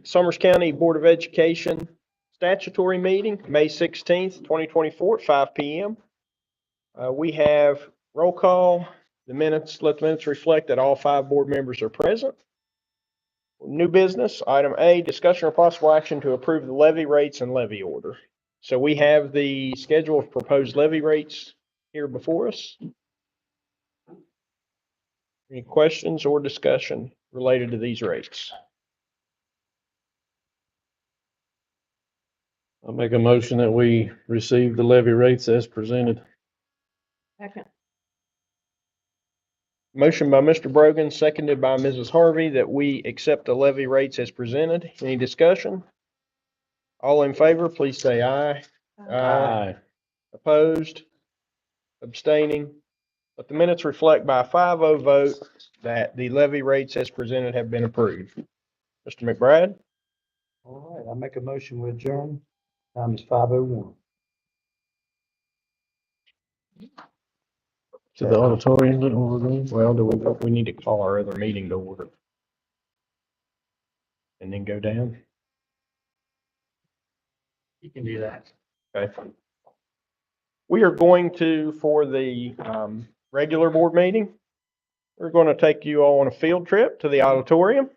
Summers County Board of Education statutory meeting, May 16th, 2024 at 5 p.m. We have roll call. Let the minutes reflect that all 5 board members are present. New business, item A, discussion or possible action to approve the levy rates and levy order. So we have the schedule of proposed levy rates here before us. Any questions or discussion related to these rates? I'll make a motion that we receive the levy rates as presented. Second. Motion by Mr. Brogan, seconded by Mrs. Harvey, that we accept the levy rates as presented. Any discussion? All in favor, please say aye. Aye. Opposed? Abstaining? Let the minutes reflect by a 5-0 vote that the levy rates as presented have been approved. Mr. McBride? All right, I make a motion with adjourn. Time is 5:01. To the auditorium, didn't we go? Well, we need to call our other meeting to order. And then go down. You can do that. Okay. We are going to, for the regular board meeting, we're going to take you all on a field trip to the auditorium.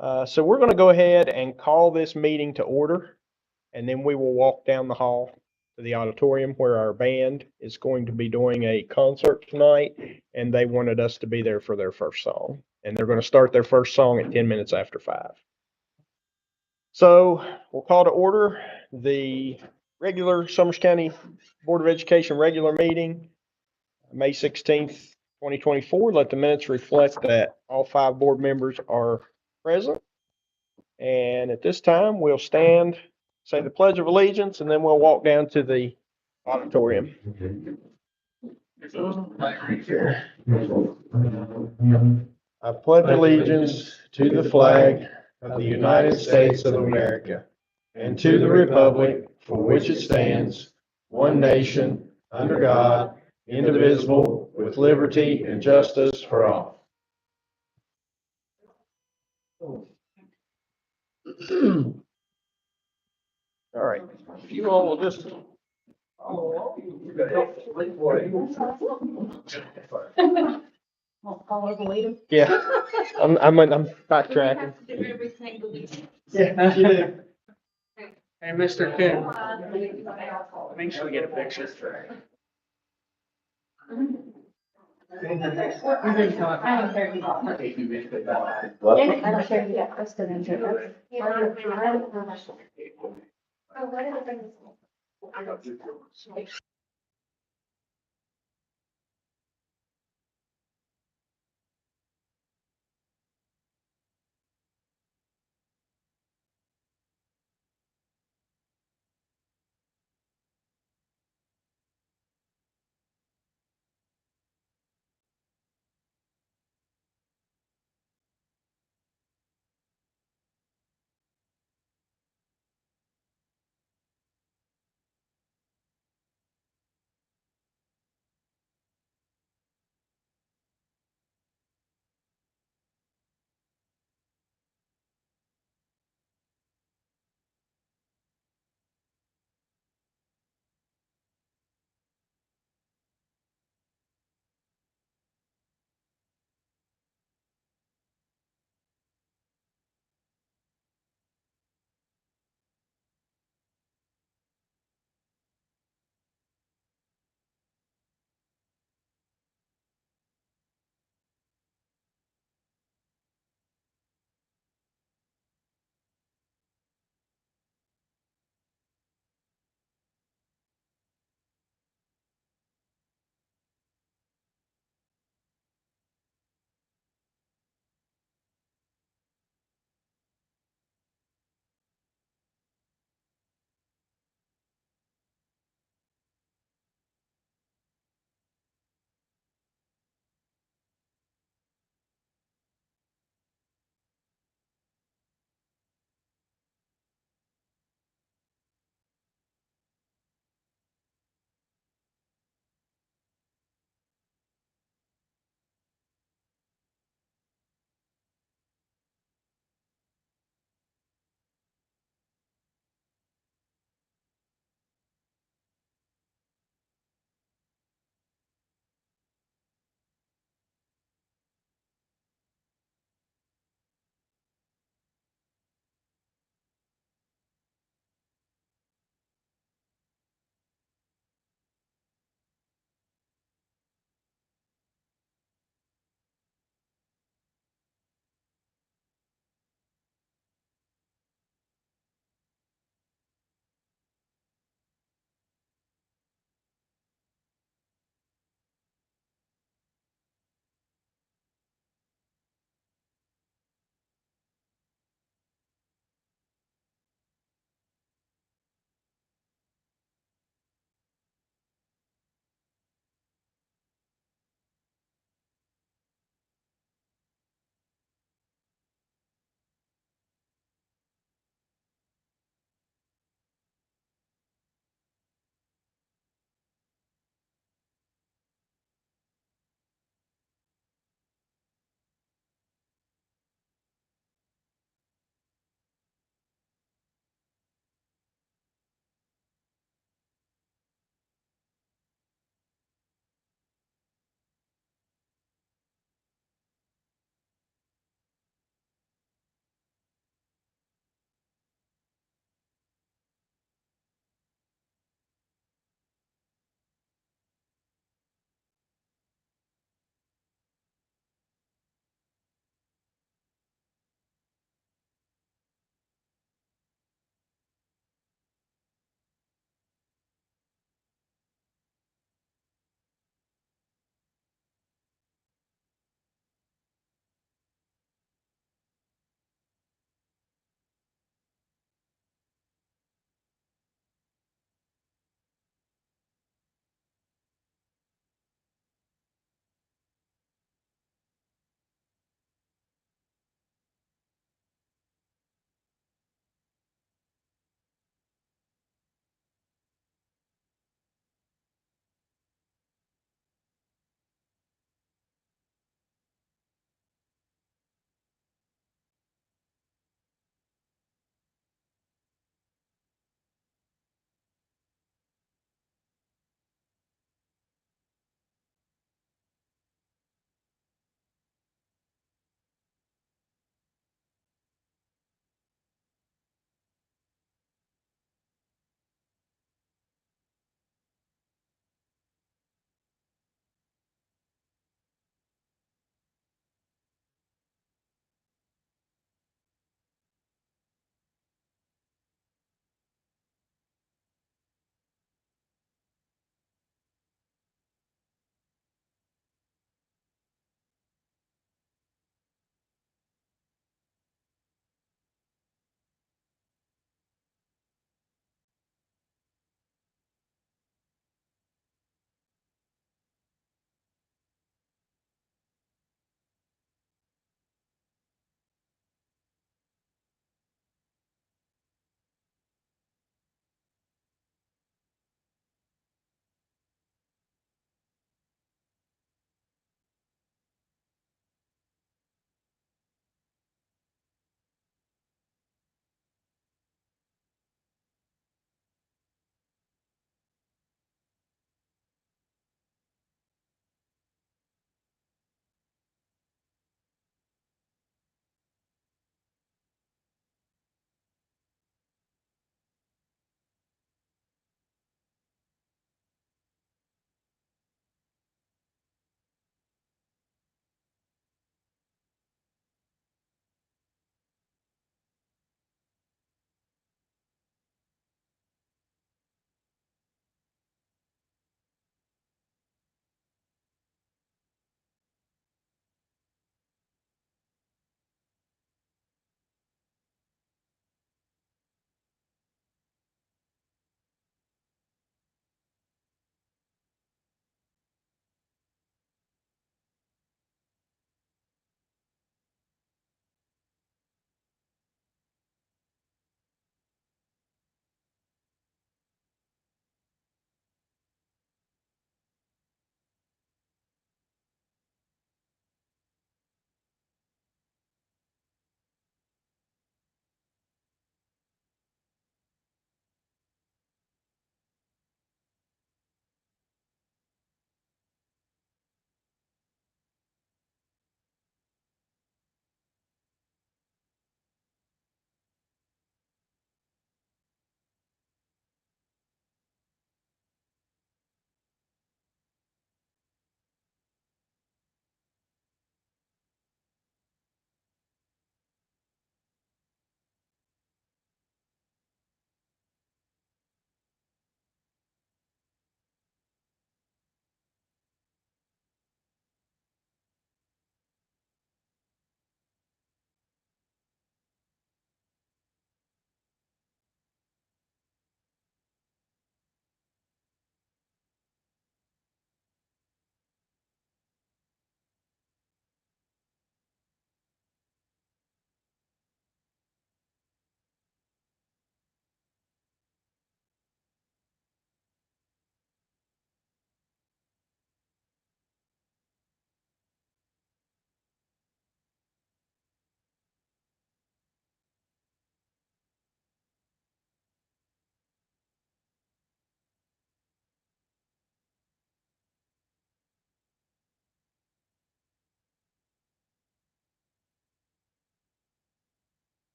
So we're going to go ahead and call this meeting to order, and then we will walk down the hall to the auditorium where our band is going to be doing a concert tonight, and they wanted us to be there for their first song. And they're going to start their first song at 10 minutes after 5. So we'll call to order the regular Summers County Board of Education regular meeting, May 16th, 2024. Let the minutes reflect that all 5 board members are present. And at this time, we'll stand, say the Pledge of Allegiance, and then we'll walk down to the auditorium. I pledge allegiance to the flag of the United States of America and to the republic for which it stands, one nation, under God, indivisible, with liberty and justice for all. All right, if you all will just. Yeah, I'm backtracking. Yeah, you do. Hey, Mr. Coon, make sure we get a picture. I don't care if you got Kristen into it.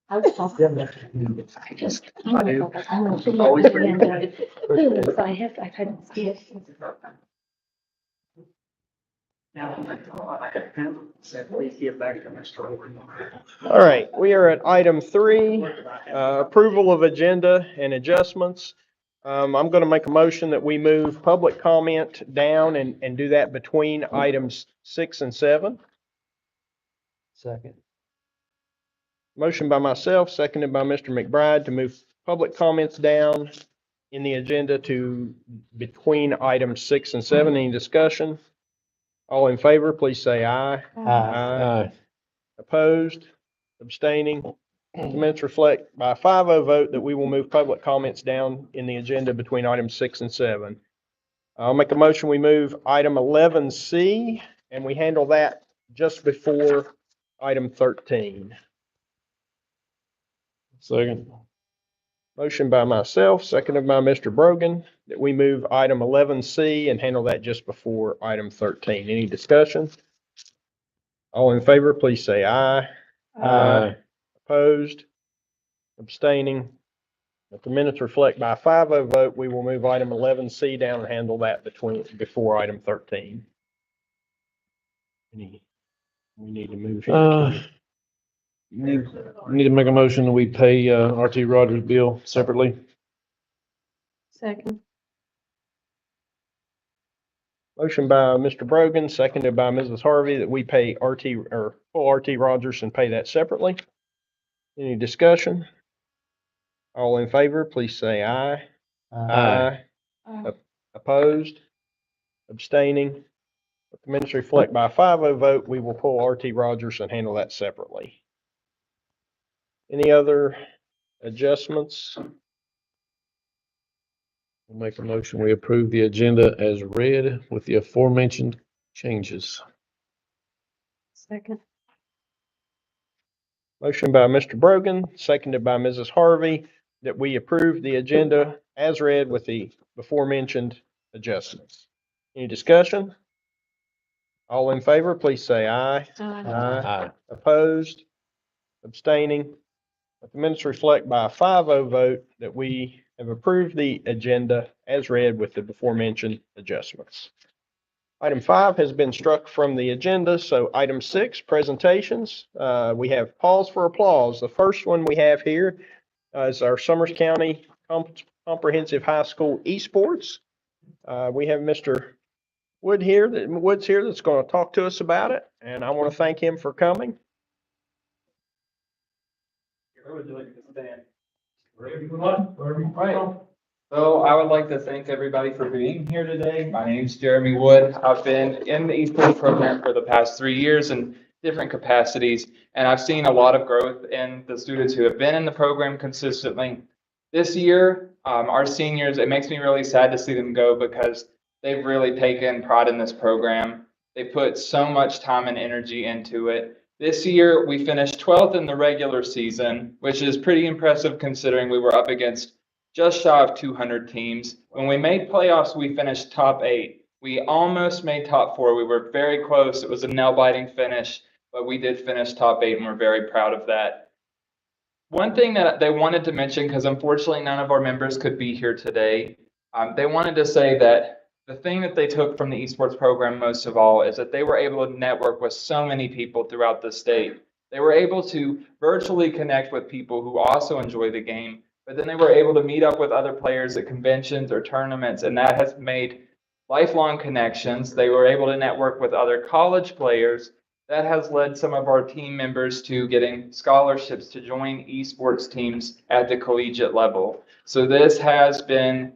I was talking. I just. I do. I'm gonna put Always it ready. in the, so I couldn't see it. Please get back to Mr. Horton. All right, we are at item 3, approval of agenda and adjustments. I'm going to make a motion that we move public comment down and do that between items 6 and 7. Second. Motion by myself, seconded by Mr. McBride to move public comments down in the agenda to between items 6 and 7. Any discussion? All in favor, please say aye. Aye. Opposed? Abstaining? The minutes reflect by a 5-0 vote that we will move public comments down in the agenda between items 6 and 7. I'll make a motion, we move item 11C, and we handle that just before item 13. Second. Motion by myself, seconded by Mr. Brogan, that we move item 11C and handle that just before item 13. Any discussion? All in favor, please say aye. Aye. Opposed? Abstaining? If the minutes reflect by a 5-0 vote, we will move item 11C down and handle that before item 13. We need to move Uh, here. Need to make a motion that we pay, RT Rogers' bill separately. Second. Motion by Mr. Brogan, seconded by Mrs. Harvey, that we pay full RT Rogers and pay that separately. Any discussion? All in favor, please say aye. Aye. Opposed? Abstaining? If the minutes reflect by a 5-0 vote, we will pull RT Rogers and handle that separately. Any other adjustments? I'll make a motion, we approve the agenda as read with the aforementioned changes. Second. Motion by Mr. Brogan, seconded by Mrs. Harvey, that we approve the agenda as read with the aforementioned adjustments. Any discussion? All in favor, please say aye. Aye. Opposed? Abstaining? Let the minutes reflect by a 5-0 vote that we have approved the agenda as read with the aforementioned adjustments. Item 5 has been struck from the agenda, so item 6, presentations. We have pause for applause. The first one we have here is our Summers County Comprehensive High School Esports. We have Mr. Woods here that's going to talk to us about it, and I want to thank him for coming. Where would you like to stand? Wherever you want, wherever you want. So I would like to thank everybody for being here today. My name's Jeremy Wood. I've been in the esports program for the past 3 years in different capacities, and I've seen a lot of growth in the students who have been in the program consistently. This year, our seniors, it makes me really sad to see them go because they've really taken pride in this program. They put so much time and energy into it. This year, we finished 12th in the regular season, which is pretty impressive considering we were up against just shy of 200 teams. When we made playoffs, we finished top 8. We almost made top 4. We were very close. It was a nail-biting finish, but we did finish top 8, and we're very proud of that. One thing that they wanted to mention, because unfortunately none of our members could be here today, they wanted to say that the thing that they took from the esports program most of all is that they were able to network with so many people throughout the state. They were able to virtually connect with people who also enjoy the game, but then they were able to meet up with other players at conventions or tournaments, and that has made lifelong connections. They were able to network with other college players. That has led some of our team members to getting scholarships to join esports teams at the collegiate level. So this has been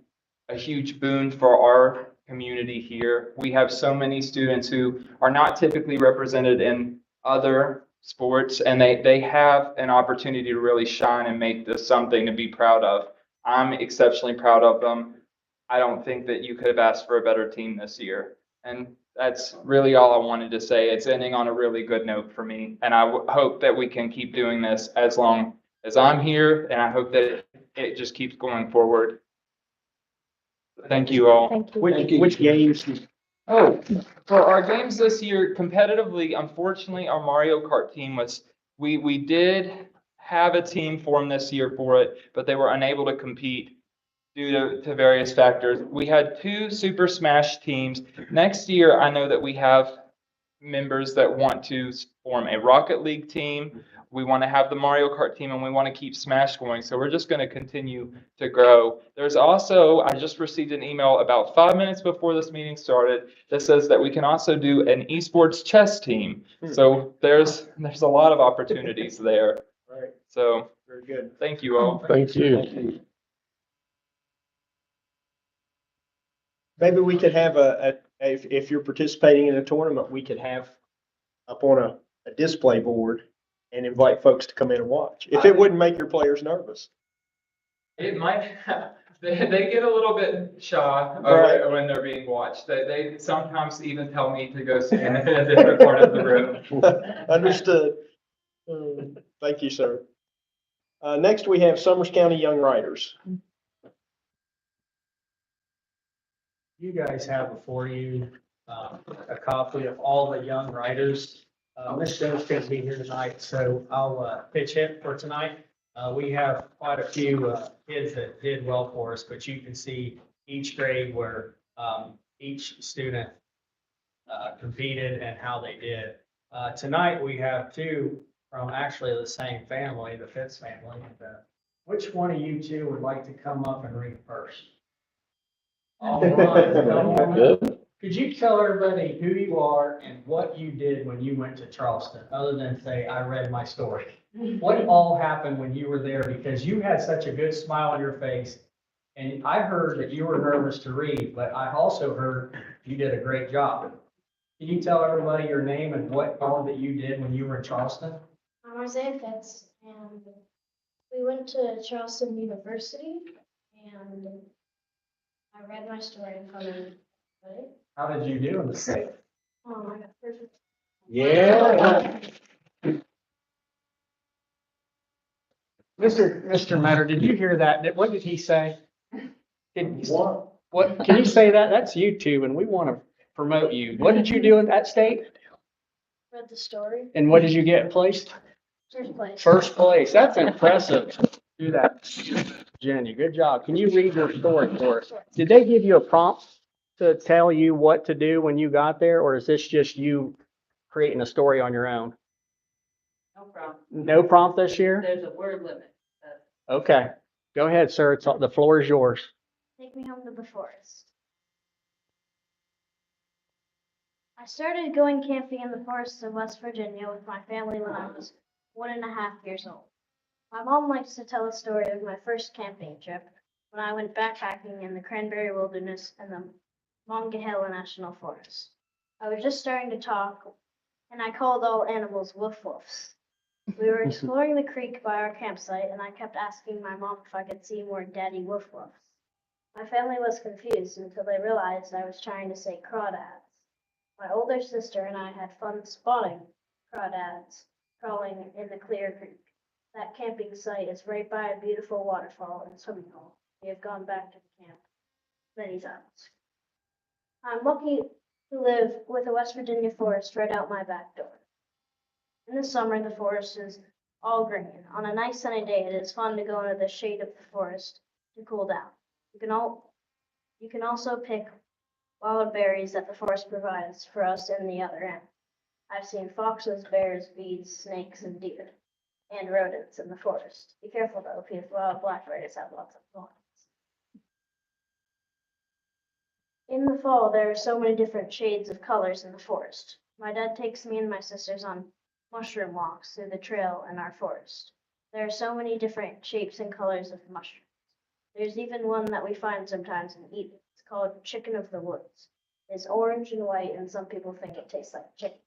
a huge boon for our community here. We have so many students who are not typically represented in other sports, and they have an opportunity to really shine and make this something to be proud of. I'm exceptionally proud of them. I don't think that you could have asked for a better team this year. And that's really all I wanted to say. It's ending on a really good note for me. And I hope that we can keep doing this as long as I'm here. And I hope that it just keeps going forward. Thank you all. Thank you. Which games? Oh, for our games this year, competitively, unfortunately, our Mario Kart team we did have a team formed this year for it, but they were unable to compete due to various factors. We had 2 Super Smash teams. Next year, I know that we have members that want to form a Rocket League team. We want to have the Mario Kart team, and we want to keep Smash going. So we're just going to continue to grow. There's also, I just received an email about 5 minutes before this meeting started that says that we can also do an esports chess team. So there's a lot of opportunities there. Right, So very good. thank you all. Thank you. Maybe we could have if you're participating in a tournament, we could have up on a display board and invite folks to come in and watch, if it wouldn't make your players nervous. It might, they get a little bit shy Right. when they're being watched. They sometimes even tell me to go stand in a different part of the room. Understood. Thank you, sir. Next, we have Summers County Young Writers. You guys have before you a copy of all the young writers. Ms. Jones couldn't be here tonight, so I'll pitch it for tonight. We have quite a few kids that did well for us, but you can see each grade where each student competed and how they did. Tonight, we have 2 from actually the same family, the Fitz family. Which one of you 2 would like to come up and read first? All right, come on up. Good. Could you tell everybody who you are and what you did when you went to Charleston, other than say, I read my story? What all happened when you were there? Because you had such a good smile on your face. And I heard that you were nervous to read, but I also heard you did a great job. Can you tell everybody your name and what all that you did when you were in Charleston? I'm Isaiah Fitz, and we went to Charleston University, and I read my story in front of everybody. How did you do in the state? Oh, I got perfect. Yeah. Mr. Metter, did you hear that? What did he say? What, can you say that? That's YouTube and we want to promote you. What did you do in that state? Read the story. And what did you get placed? First place. First place. That's impressive. Do that. Jenny, good job. Can you read your story for us? Did they give you a prompt to tell you what to do when you got there, or is this just you creating a story on your own? No problem. No prompt this year? There's a word limit. Okay. Go ahead, sir. The floor is yours. Take me home to the forest. I started going camping in the forests of West Virginia with my family when I was 1.5 years old. My mom likes to tell a story of my first camping trip when I went backpacking in the Cranberry Wilderness and the Monongahela National Forest. I was just starting to talk, and I called all animals woof woofs. We were exploring the creek by our campsite, and I kept asking my mom if I could see more daddy woof woofs. My family was confused until they realized I was trying to say crawdads. My older sister and I had fun spotting crawdads crawling in the clear creek. That camping site is right by a beautiful waterfall and swimming hole. We have gone back to the camp many times. I'm lucky to live with a West Virginia forest right out my back door. In the summer, the forest is all green. On a nice sunny day, it is fun to go into the shade of the forest to cool down. You can also pick wild berries that the forest provides for us in the other end. I've seen foxes, bears, bees, snakes, and deer, and rodents in the forest. Be careful though, because wild blackberries have lots of thorns. In the fall, there are so many different shades of colors in the forest. My dad takes me and my sisters on mushroom walks through the trail in our forest. There are so many different shapes and colors of mushrooms. There's even one that we find sometimes and eat. It's called chicken of the woods. It's orange and white, and some people think it tastes like chicken.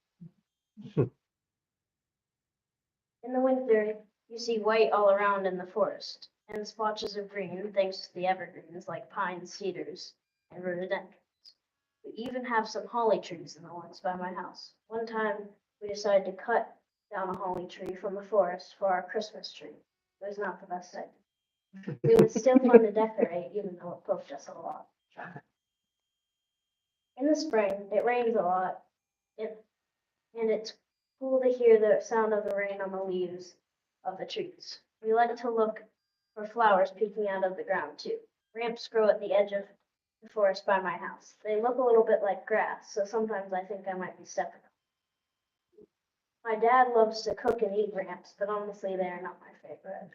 In the winter, you see white all around in the forest, and splotches of green thanks to the evergreens like pines, cedars, and rhododendrons. We even have some holly trees in the woods by my house. One time, we decided to cut down a holly tree from the forest for our Christmas tree. It was not the best idea. It was still fun to decorate, even though it poked us a lot. In the spring, it rains a lot, and it's cool to hear the sound of the rain on the leaves of the trees. We like to look for flowers peeking out of the ground too. Ramps grow at the edge of the forest by my house. They look a little bit like grass, so sometimes I think I might be stepping on. My dad loves to cook and eat ramps, but honestly, they are not my favorite.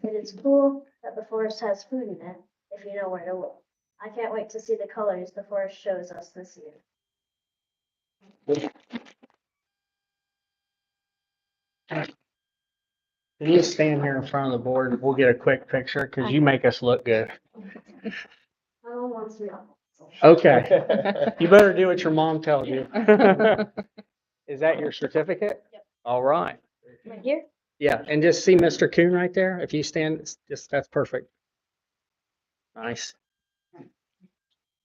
It is cool that the forest has food in it, if you know where to look. I can't wait to see the colors the forest shows us this year. Can you stand here in front of the board? We'll get a quick picture because you make us look good. My mom wants me on. Okay. You better do what your mom tells you. Is that your certificate? Yep. All right. Right here? Yeah, and just see Mr. Coon right there. If you stand, that's perfect. Nice.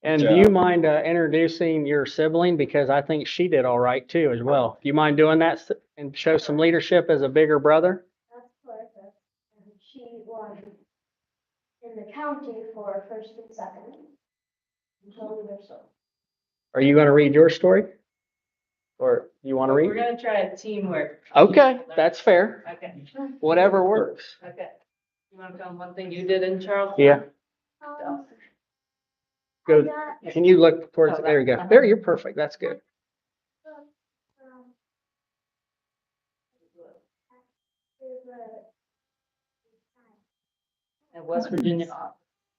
And do you mind introducing your sibling? Because I think she did all right too as well. Do you mind doing that and show some leadership as a bigger brother? That's Clarissa. And she won in the county for first and second. Until we were so. Are you going to read your story? Or you want to We're read? gonna try a teamwork. Okay, that's fair. Okay, Whatever works. okay. You wanna tell them one thing you did in Charleston? Yeah. I Go. got, Can you look towards, there you go. There, you're perfect. That's good. um, In West Virginia.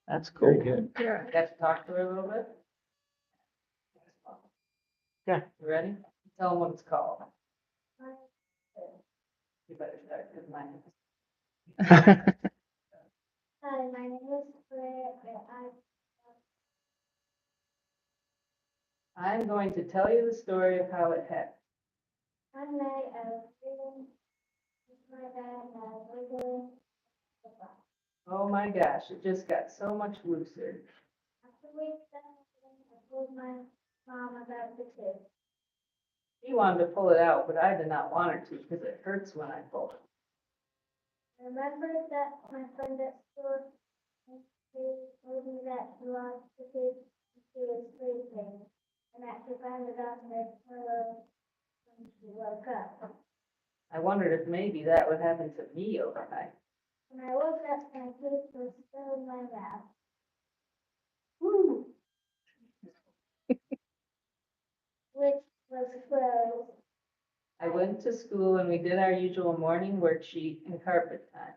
That's cool. Very good. Got to talk to her a little bit? Okay. You ready? Tell them what it's called. You better start, because mine is. Hi, my name is Claire, and I'm going to tell you the story of how it happened. one night I was reading with my dad and I was reading the book. Oh my gosh, it just got so much looser. After we finished, I told my mom about the kid. She wanted to pull it out, but I did not want her to because it hurts when I pull it. I remembered that my friend at school, she told me that she lost the kid when she was sleeping, and that she found it on her pillow when she woke up. I wondered if maybe that would happen to me overnight. When I woke up, my tooth was still in my mouth. Woo! Which was closed. I went to school and we did our usual morning worksheet and carpet time.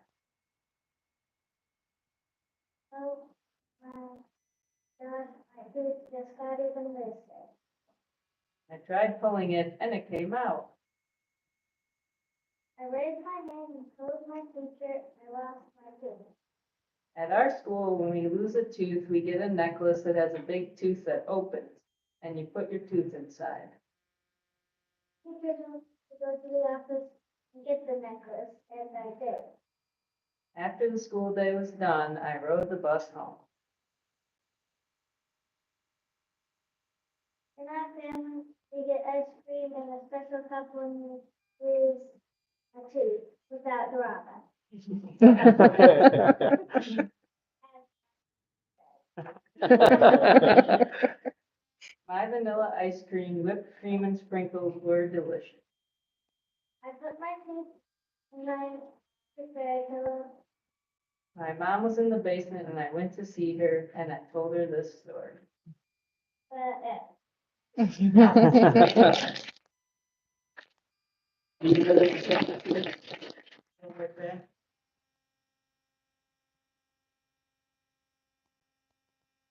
Oh, my God, my tooth just got even looser. I tried pulling it and it came out. I raised my hand and told my teacher I lost my tooth. At our school, when we lose a tooth, we get a necklace that has a big tooth that opens and you put your tooth inside. Teacher told me to go to the office and get the necklace, and I did. After the school day was done, I rode the bus home. In our family, we get ice cream and a special cup when we lose a tooth without drama. My vanilla ice cream, whipped cream, and sprinkles were delicious. I put my teeth in my prepared pillow. My mom was in the basement and I went to see her and I told her this story.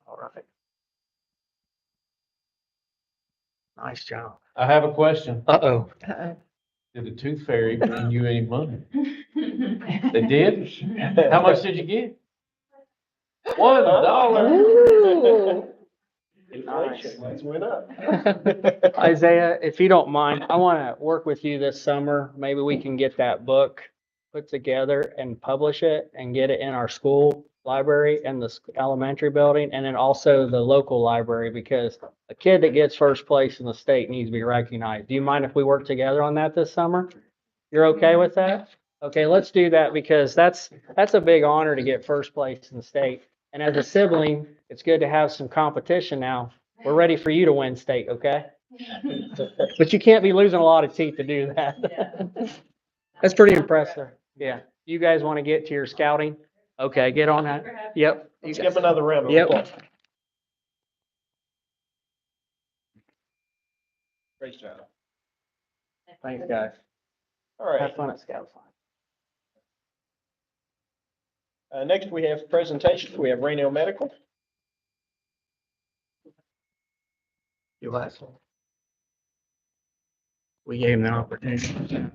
All right. Nice job. I have a question. Uh-oh. Did the tooth fairy bring you any money? They did? How much did you get? $1. Inflation rates went up. Isaiah, if you don't mind, I want to work with you this summer. Maybe we can get that book put together and publish it and get it in our school library and the elementary building, and then also the local library, because a kid that gets first place in the state needs to be recognized. Do you mind if we work together on that this summer? You're okay with that? Okay, let's do that, because that's a big honor to get first place in the state. And as a sibling, it's good to have some competition now. We're ready for you to win state, okay? But you can't be losing a lot of teeth to do that. That's pretty impressive. Yeah. You guys want to get to your scouting? Okay, get on that. Yep. you Let's guys- give another round of Yep. applause. Great job. Thanks, guys. All right. Have fun at Scout Fun. Next, we have presentations. We have Reno Medical. You last one. We gave him the opportunity.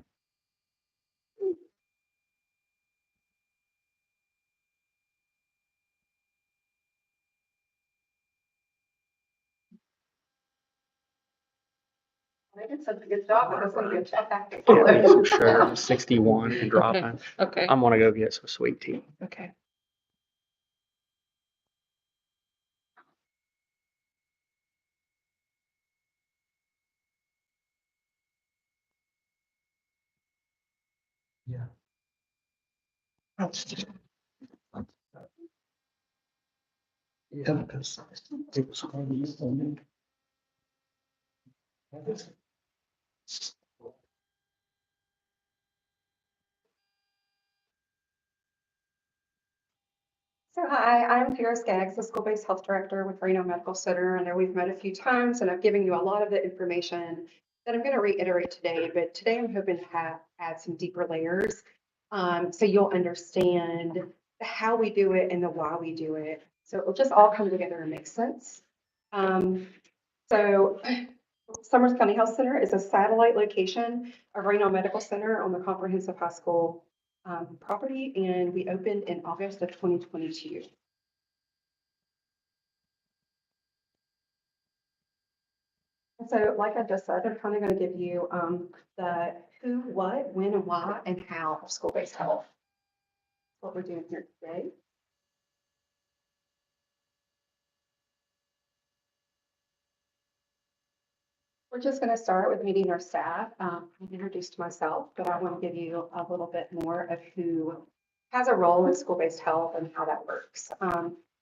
They did such a good job, but it's gonna be a tough act to Get follow. me some sugar, 61 and dropping. Okay. I'm gonna go get some sweet tea. Okay. Yeah, because it was hard to use them. So hi, I'm Tara Skaggs, the school-based health director with Reno Medical Center. I know we've met a few times and I've given you a lot of the information that I'm going to reiterate today, but today I'm hoping to add some deeper layers. So you'll understand the how we do it and the why we do it. So it'll just all come together and make sense. So Summers County Health Center is a satellite location of Reno Medical Center on the Comprehensive High School property, and we opened in August of 2022. And so, like I just said, I'm kind of going to give you the who, what, when, and why, and how of school-based health. That's what we're doing here today. We're just going to start with meeting our staff. I introduced myself, but I want to give you a little bit more of who has a role in school-based health and how that works.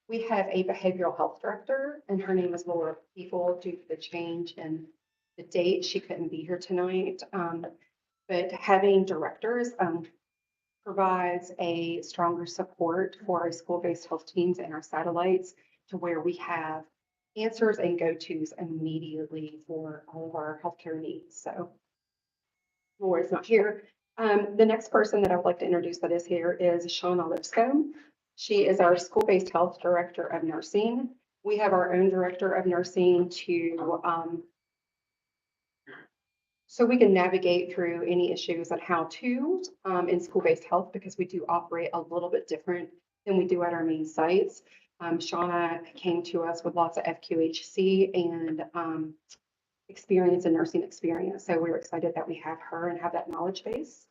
We have a behavioral health director, and her name is Laura People. Due to the change in the date, she couldn't be here tonight. But having directors provides a stronger support for our school-based health teams and our satellites to where we have answers and go-tos immediately for all of our healthcare needs. So Laura's not here. The next person that I would like to introduce that is here is Shauna Lipscomb. She is our school-based health director of nursing. We have our own director of nursing to so we can navigate through any issues on how to in school-based health, because we do operate a little bit different than we do at our main sites. Shauna came to us with lots of FQHC and experience and nursing experience. So we're excited that we have her and have that knowledge base.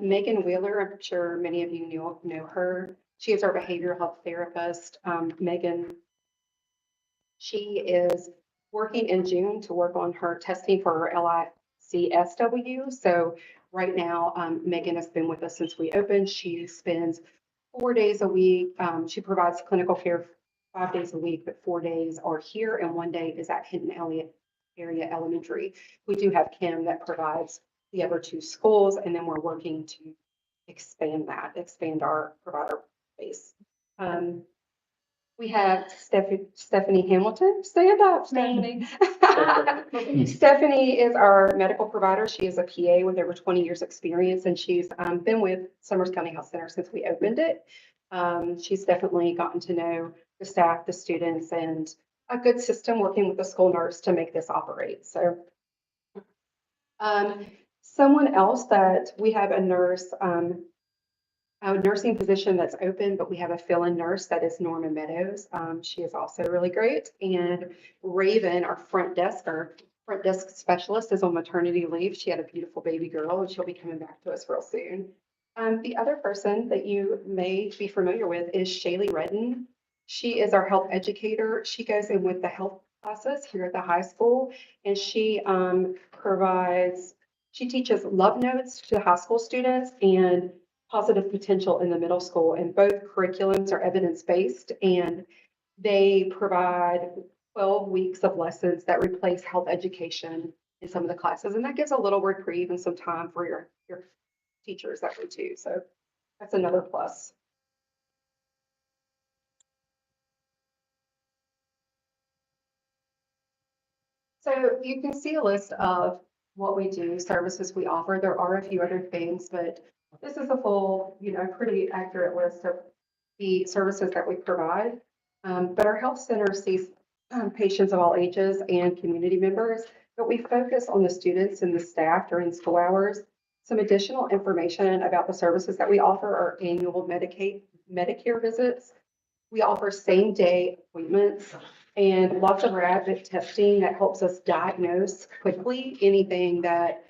Megan Wheeler, I'm sure many of you know her. She is our behavioral health therapist. Megan, she is working in June to work on her testing for her LICSW. So right now, Megan has been with us since we opened. She spends 4 days a week. She provides clinical care 5 days a week, but 4 days are here and 1 day is at Hinton Elliott Area Elementary. We do have Kim that provides the other 2 schools, and then we're working to expand our provider base. We have Stephanie Hamilton. Stand up, Stephanie. Stephanie is our medical provider. She is a PA with over 20 years experience, and she's been with Summers County Health Center since we opened it. She's definitely gotten to know the staff, the students, and a good system working with the school nurse to make this operate. So someone else that we have a nursing position that's open, but we have a fill-in nurse that is Norma Meadows. She is also really great. And Raven, our front desk specialist, is on maternity leave. She had a beautiful baby girl, and she'll be coming back to us real soon. The other person that you may be familiar with is Shaylee Redden. She is our health educator. She goes in with the health classes here at the high school, and she teaches love notes to high school students and positive potential in the middle school. And both curriculums are evidence-based, and they provide 12 weeks of lessons that replace health education in some of the classes. And that gives a little reprieve and some time for your teachers that way too. So that's another plus. So you can see a list of what we do, services we offer. There are a few other things, but this is a full, pretty accurate list of the services that we provide. But our health center sees patients of all ages and community members, but we focus on the students and the staff during school hours. Some additional information about the services that we offer are annual Medicare visits. We offer same-day appointments and lots of rapid testing that helps us diagnose quickly anything that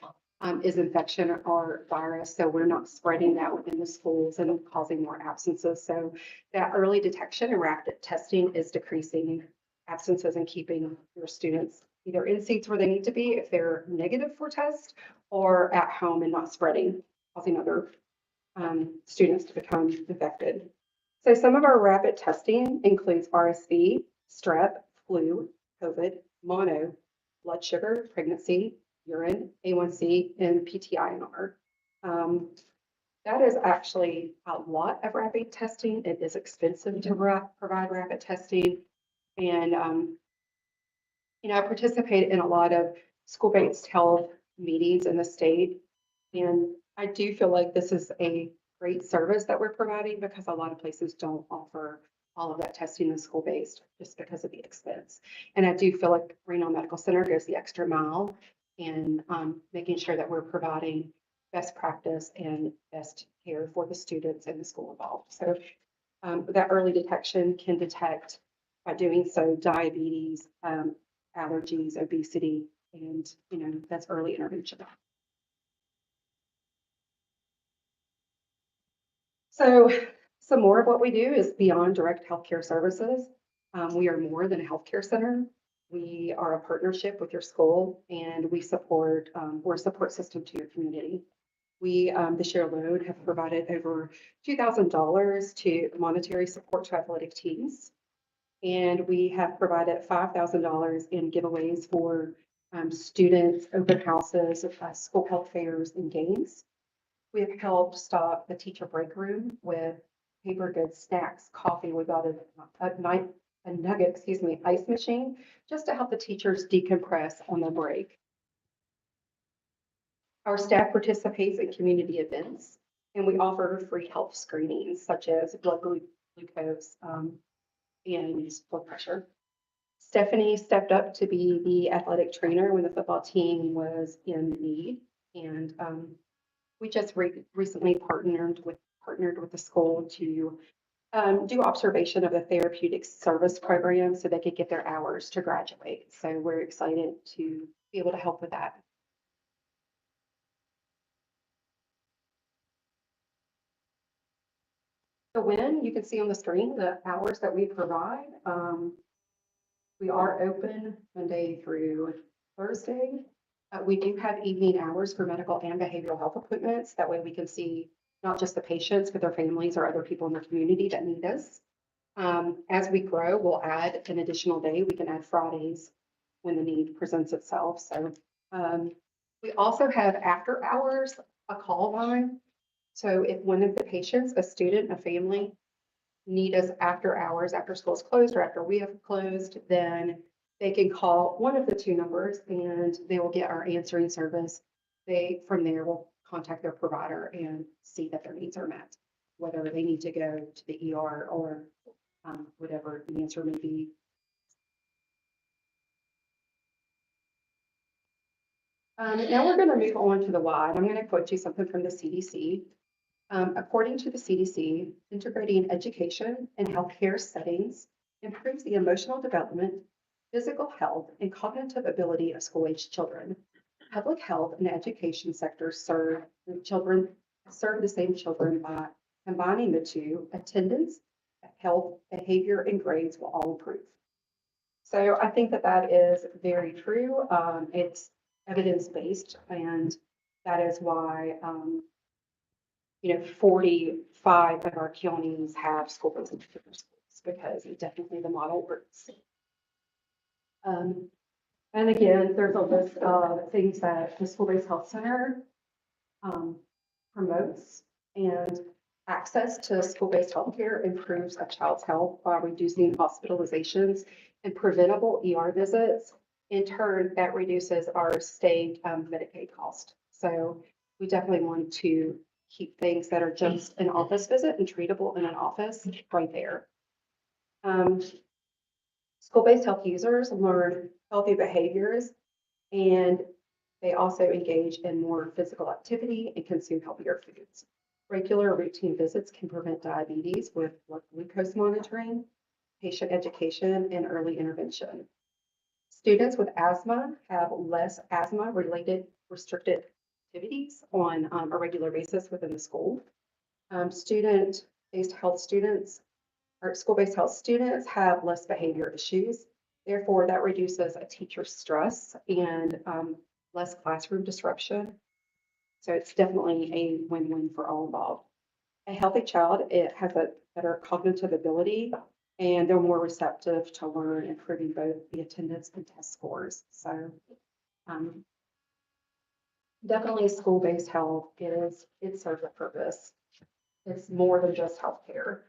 is infection or virus. So we're not spreading that within the schools and causing more absences. So that early detection and rapid testing is decreasing absences and keeping your students either in seats where they need to be if they're negative for test, or at home and not spreading, causing other students to become infected. So some of our rapid testing includes RSV, strep, flu, COVID, mono, blood sugar, pregnancy, urine, A1C, and PTINR. That is actually a lot of rapid testing. It is expensive to provide rapid testing. And, I participate in a lot of school-based health meetings in the state. And I do feel like this is a great service that we're providing because a lot of places don't offer all of that testing in school-based just because of the expense. And I do feel like Reno Medical Center goes the extra mile in making sure that we're providing best practice and best care for the students and the school involved. So that early detection can detect, by doing so, diabetes, allergies, obesity, and that's early intervention. So some more of what we do is beyond direct healthcare services. We are more than a healthcare center. We are a partnership with your school, and we support, we're a support system to your community. We, this year alone, have provided over $2,000 to monetary support to athletic teams. And we have provided $5,000 in giveaways for students, open houses, school health fairs, and games. We have helped stock the teacher break room with paper goods, snacks, coffee. We got a nugget, ice machine, just to help the teachers decompress on their break. Our staff participates in community events, and we offer free health screenings such as blood glucose and blood pressure. Stephanie stepped up to be the athletic trainer when the football team was in need, and we just recently partnered with the school to do observation of the therapeutic service program so they could get their hours to graduate. So we're excited to be able to help with that. The when, you can see on the screen the hours that we provide. We are open Monday through Thursday. We do have evening hours for medical and behavioral health appointments. That way we can see not just the patients, but their families or other people in the community that need us. As we grow, we'll add an additional day. We can add Fridays when the need presents itself. So we also have after hours, a call line. So if one of the patients, a student, a family, need us after hours, after school's closed or after we have closed, then they can call one of the two numbers and they will get our answering service. They, from there, will contact their provider and see that their needs are met, whether they need to go to the ER or whatever the answer may be. Now we're going to move on to the why. I'm going to quote you something from the CDC. According to the CDC, integrating education and healthcare settings improves the emotional development, physical health, and cognitive ability of school-aged children. Public health and education sectors serve the same children by combining the two. Attendance, health, behavior, and grades will all improve. So I think that that is very true. It's evidence-based, and that is why 45 of our counties have school-based education schools, because it definitely the model works. And again, there's a list of things that the school-based health center promotes and access to school-based healthcare improves a child's health by reducing hospitalizations and preventable ER visits. In turn, that reduces our state Medicaid cost. So we definitely want to keep things that are just an office visit and treatable in an office right there. School-based health users learn healthy behaviors, and they also engage in more physical activity and consume healthier foods. Regular routine visits can prevent diabetes with blood glucose monitoring, patient education, and early intervention. Students with asthma have less asthma-related restricted activities on a regular basis within the school. Student-based health students or school-based health students have less behavior issues. Therefore, that reduces a teacher's stress and less classroom disruption. So it's definitely a win-win for all involved. A healthy child, it has a better cognitive ability and they're more receptive to learn, improving both the attendance and test scores. So definitely school-based health, it serves a purpose. It's more than just healthcare.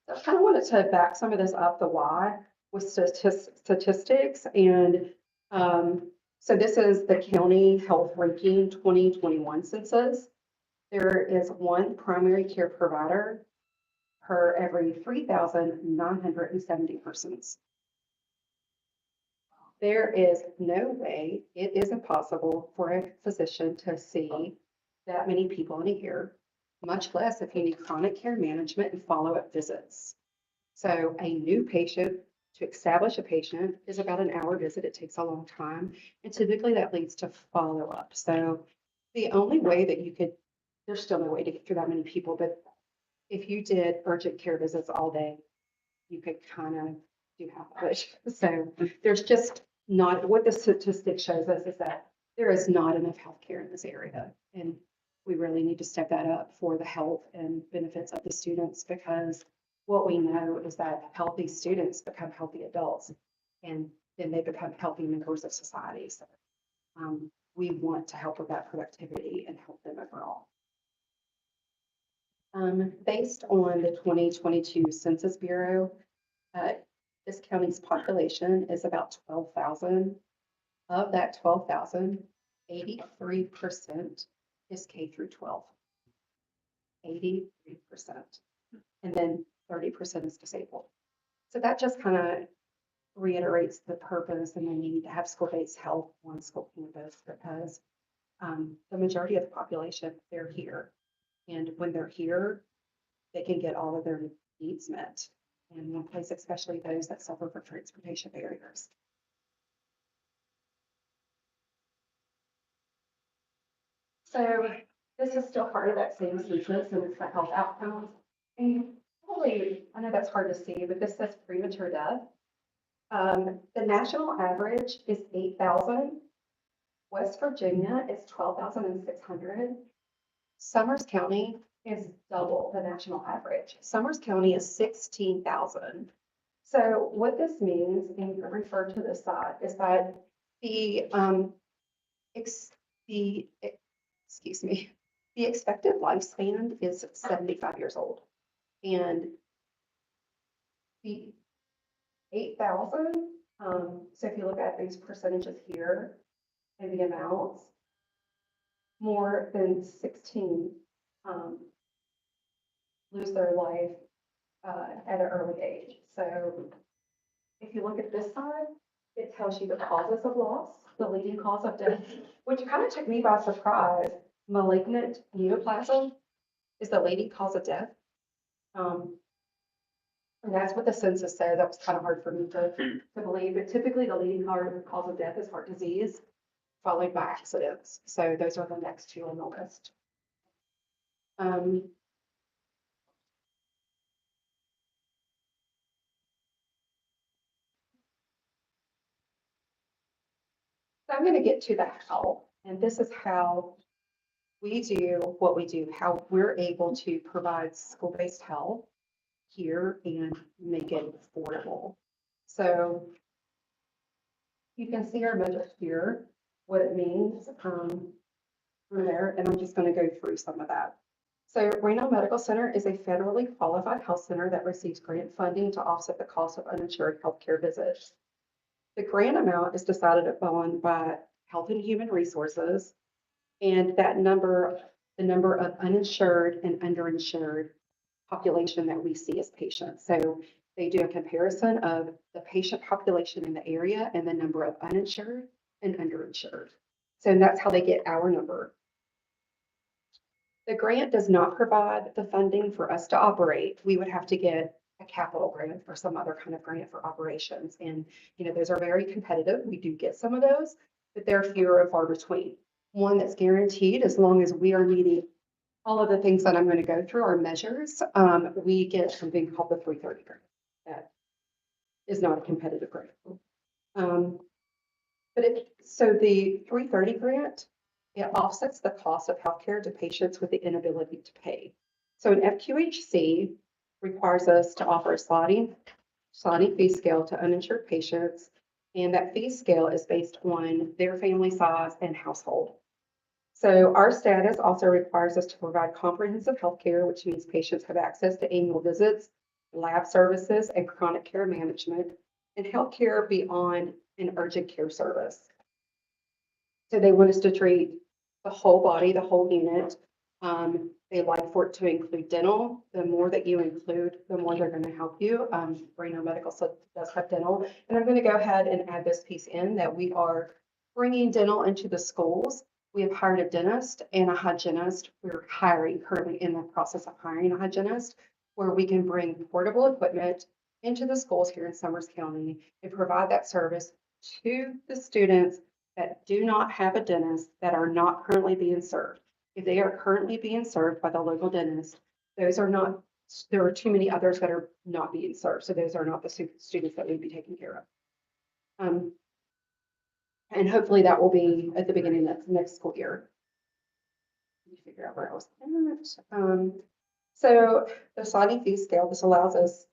I kind of wanted to back some of this up, the why, with statistics. And so this is the county health ranking 2021 census. There is one primary care provider per every 3,970 persons. There is no way, it is impossible for a physician to see that many people in a year, much less if you need chronic care management and follow-up visits. So a new patient, to establish a patient is about an hour visit. It takes a long time. And typically that leads to follow-up. So the only way that you could, there's still no way to get through that many people, but if you did urgent care visits all day, you could kind of do half of it. So there's just not, what the statistic shows us is that there is not enough healthcare in this area. And we really need to step that up for the health and benefits of the students, because what we know is that healthy students become healthy adults and then they become healthy members of society. So we want to help with that productivity and help them overall. Based on the 2022 Census Bureau, this county's population is about 12,000. Of that 12,000, 83% is K through 12. 83%. And then 30% is disabled. So that just kind of reiterates the purpose and the need to have school-based health on school campus, because the majority of the population, they're here. And when they're here, they can get all of their needs met in one place, especially those that suffer from transportation barriers. So this is still part of that same census, and it's the health outcomes. And probably, I know that's hard to see, but this says premature death. The national average is 8,000. West Virginia is 12,600. Summers County is double the national average. Summers County is 16,000. So what this means, and you refer to this side, is that the expected lifespan is 75 years old. And the 8,000, so if you look at these percentages here and the amounts, more than 16 lose their life at an early age. So if you look at this side, it tells you the causes of loss, the leading cause of death, which kind of took me by surprise. Malignant neoplasm is the leading cause of death. And that's what the census said. That was kind of hard for me to believe, but typically the leading cause of death is heart disease, followed by accidents. So those are the next two on the list. So I'm going to get to the how, and this is how we do what we do, how we're able to provide school-based health here and make it affordable. So you can see our measure here, what it means. through there, and I'm just going to go through some of that. So Reno Medical Center is a federally qualified health center that receives grant funding to offset the cost of uninsured healthcare visits. The grant amount is decided upon by Health and Human Resources, and that number, the number of uninsured and underinsured population that we see as patients. So they do a comparison of the patient population in the area and the number of uninsured and underinsured. So that's how they get our number. The grant does not provide the funding for us to operate. We would have to get a capital grant or some other kind of grant for operations. And, those are very competitive. We do get some of those, but they're fewer and far between. One that's guaranteed, as long as we are meeting all of the things that I'm going to go through are measures, we get something called the 330 grant. That is not a competitive grant. So the 330 grant, it offsets the cost of healthcare to patients with the inability to pay. So an FQHC requires us to offer a sliding fee scale to uninsured patients, and that fee scale is based on their family size and household. So our status also requires us to provide comprehensive health care, which means patients have access to annual visits, lab services, and chronic care management, and health care beyond an urgent care service. So they want us to treat the whole body, the whole unit. They like for it to include dental. The more that you include, the more they're going to help you. Reno Medical does have dental. And I'm going to go ahead and add this piece in that we are bringing dental into the schools. We have hired a dentist and a hygienist. We're currently in the process of hiring a hygienist, where we can bring portable equipment into the schools here in Summers County and provide that service to the students that do not have a dentist, that are not currently being served. If they are currently being served by the local dentist, there are too many others that are not being served. So those are not the students that we'd be taking care of. And hopefully that will be at the beginning of next school year. Let me figure out where I was at. So the sliding fee scale, this allows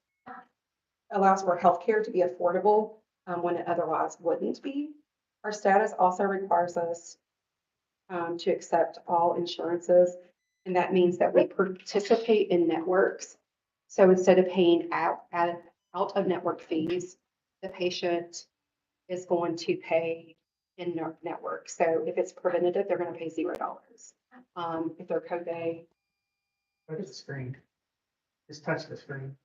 for healthcare to be affordable when it otherwise wouldn't be. Our status also requires us to accept all insurances, and that means that we participate in networks. So instead of paying out of network fees, the patient is going to pay in network. So if it's preventative, they're going to pay $0. If they're copay, Touch the screen. Just touch the screen.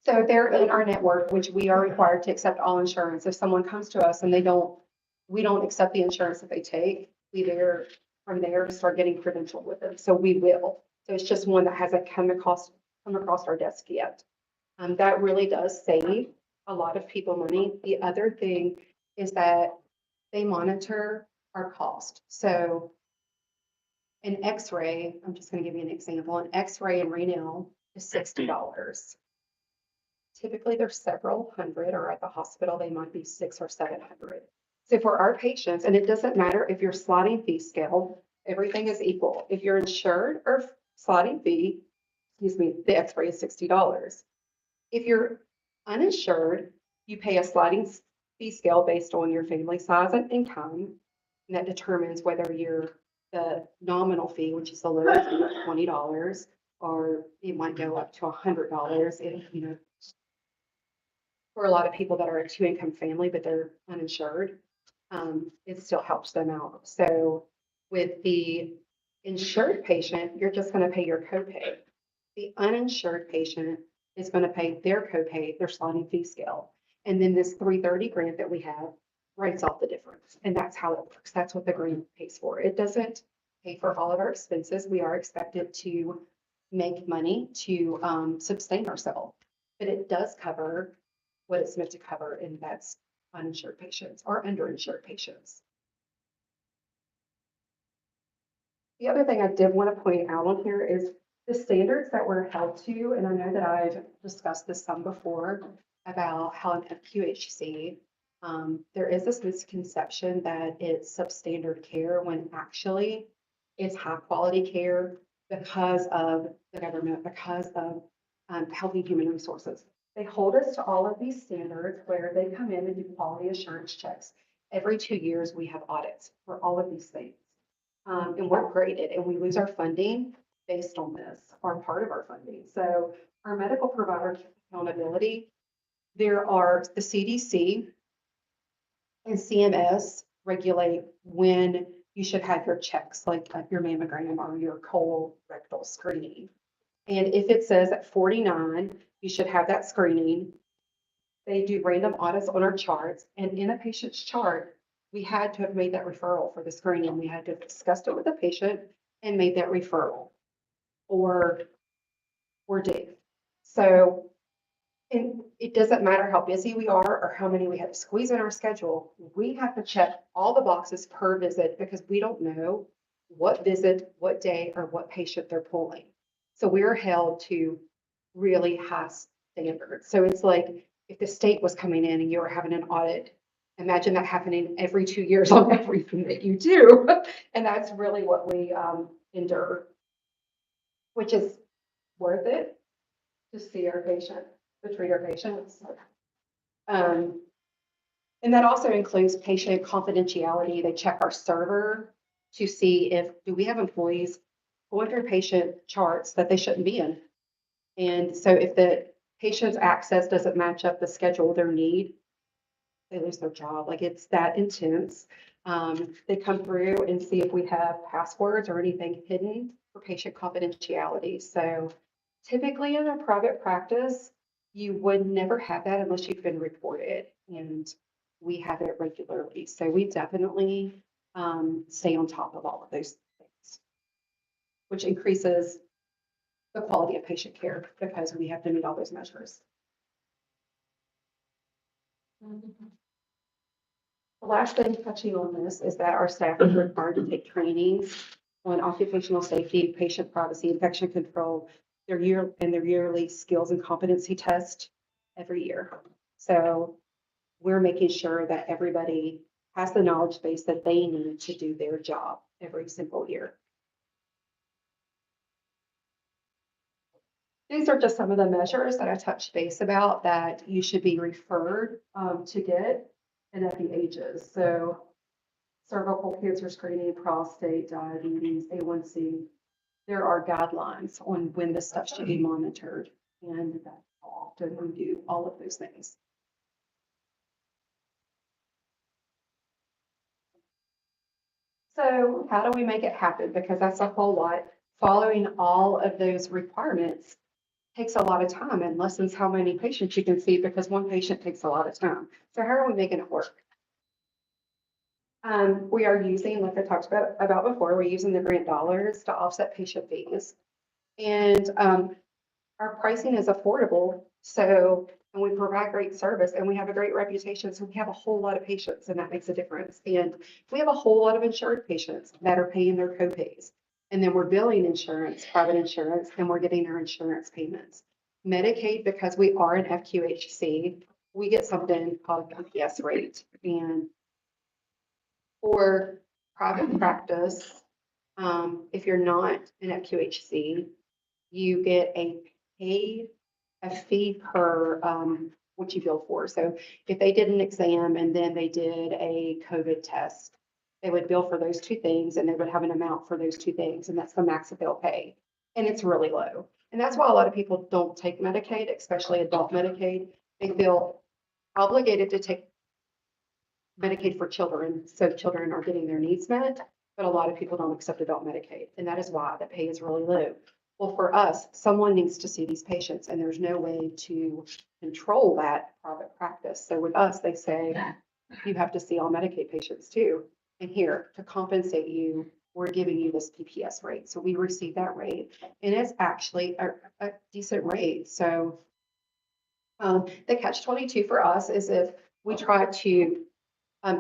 so they're in our network, which we are required to accept all insurance. If someone comes to us and we don't accept the insurance that they take, from there start getting credentialed with them. So we will. So it's just one that hasn't come across our desk yet. That really does save a lot of people money. The other thing is that they monitor our cost. So an X-ray, I'm just going to give you an example. An X-ray in Reno is $60. Typically, there's several hundred, or at the hospital, they might be 600 or 700. So for our patients, and it doesn't matter if you're sliding fee scale, everything is equal. If you're insured or sliding fee, the X-ray is $60. If you're uninsured, you pay a sliding fee scale based on your family size and income, and that determines whether you're the nominal fee, which is the lowest fee of $20, or it might go up to $100 if, for a lot of people that are a two-income family, but they're uninsured, it still helps them out. So with the insured patient, you're just going to pay your copay. The uninsured patient is going to pay their copay, their sliding fee scale. And then this 330 grant that we have writes off the difference. And that's how it works. That's what the grant pays for. It doesn't pay for all of our expenses. We are expected to make money to sustain ourselves, but it does cover what it's meant to cover, and that's uninsured patients or underinsured patients. The other thing I did want to point out on here is the standards that we're held to, and I know that I've discussed this some before about how an FQHC, there is this misconception that it's substandard care when actually it's high quality care because of the government, because of Health and Human Resources. They hold us to all of these standards where they come in and do quality assurance checks. Every 2 years, we have audits for all of these things. And we're graded and we lose our funding based on this, or part of our funding. So our medical provider accountability, there are the CDC and CMS regulate when you should have your checks, like your mammogram or your colorectal screening. And if it says at 49, you should have that screening. They do random audits on our charts, and in a patient's chart, we had to have made that referral for the screening. We had to have discussed it with the patient and made that referral, or we're due. So, and it doesn't matter how busy we are or how many we have to squeeze in our schedule. We have to check all the boxes per visit because we don't know what visit, what day, or what patient they're pulling. So we're held to really high standards. So it's like if the state was coming in and you were having an audit, imagine that happening every 2 years on everything that you do. And that's really what we endure, which is worth it to see our patient, to treat our patients. And that also includes patient confidentiality. They check our server to see if, do we have employees going through patient charts that they shouldn't be in? And so if the patient's access doesn't match up the schedule their need, they lose their job. Like it's that intense. They come through and see if we have passwords or anything hidden for patient confidentiality. So typically in a private practice, you would never have that unless you've been reported, and we have it regularly. So we definitely stay on top of all of those things, which increases the quality of patient care because we have to meet all those measures. The last thing touching on this is that our staff is required to take trainings on occupational safety, patient privacy, infection control, their yearly skills and competency test every year. So we're making sure that everybody has the knowledge base that they need to do their job every single year. These are just some of the measures that I touched base about that you should be referred to get and at the ages. So cervical cancer screening, prostate, diabetes, A1C. There are guidelines on when this stuff should be monitored and that how often we do all of those things. So how do we make it happen? Because that's a whole lot. Following all of those requirements takes a lot of time and lessens how many patients you can see because one patient takes a lot of time. So how are we making it work? We are using, like I talked about before, we're using the grant dollars to offset patient fees. And our pricing is affordable. So, and we provide great service and we have a great reputation. So we have a whole lot of patients and that makes a difference. And we have a whole lot of insured patients that are paying their copays. And then we're billing insurance, private insurance, and we're getting our insurance payments. Medicaid, because we are an FQHC, we get something called a PPS rate. And for private practice, if you're not an FQHC, you get a fee per what you bill for. So if they did an exam and then they did a COVID test, they would bill for those two things and they would have an amount for those two things. And that's the max that they'll pay. And it's really low. And that's why a lot of people don't take Medicaid, especially adult Medicaid. They feel obligated to take Medicaid for children. So children are getting their needs met, but a lot of people don't accept adult Medicaid. And that is why the pay is really low. Well, for us, someone needs to see these patients and there's no way to control that private practice. So with us, they say, you have to see all Medicaid patients too. And here, to compensate you, we're giving you this PPS rate. So we receive that rate and it's actually a decent rate. So the catch-22 for us is if we try to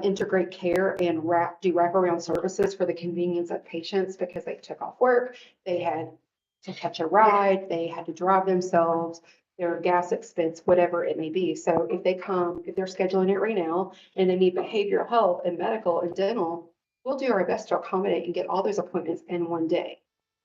integrate care and do wraparound services for the convenience of patients because they took off work, they had to catch a ride, they had to drive themselves, their gas expense, whatever it may be. So if they come, if they're scheduling it right now and they need behavioral health and medical and dental, we'll do our best to accommodate and get all those appointments in one day.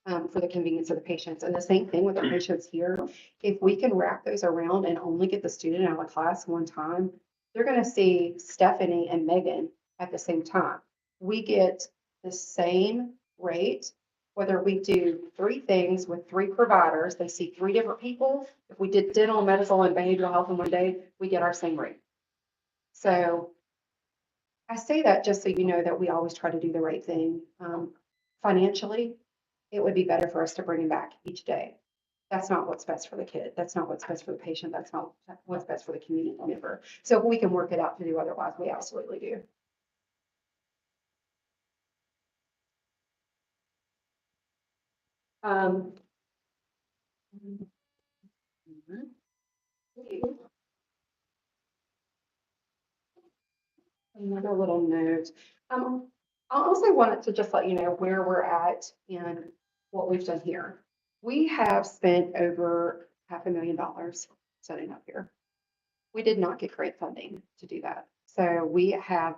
for the convenience of the patients. And the same thing with the patients here. If we can wrap those around and only get the student out of class one time, they're gonna see Stephanie and Megan at the same time. We get the same rate, whether we do 3 things with 3 providers, they see 3 different people. If we did dental, medical, and behavioral health in one day, we get our same rate. So I say that just so you know that we always try to do the right thing. Financially, it would be better for us to bring him back each day. That's not what's best for the kid. That's not what's best for the patient. That's not what's best for the community member. So if we can work it out to do otherwise, we absolutely do. Um, Another little note. I also wanted to just let you know where we're at and what we've done here. We have spent over $500,000 setting up here. We did not get grant funding to do that. So we have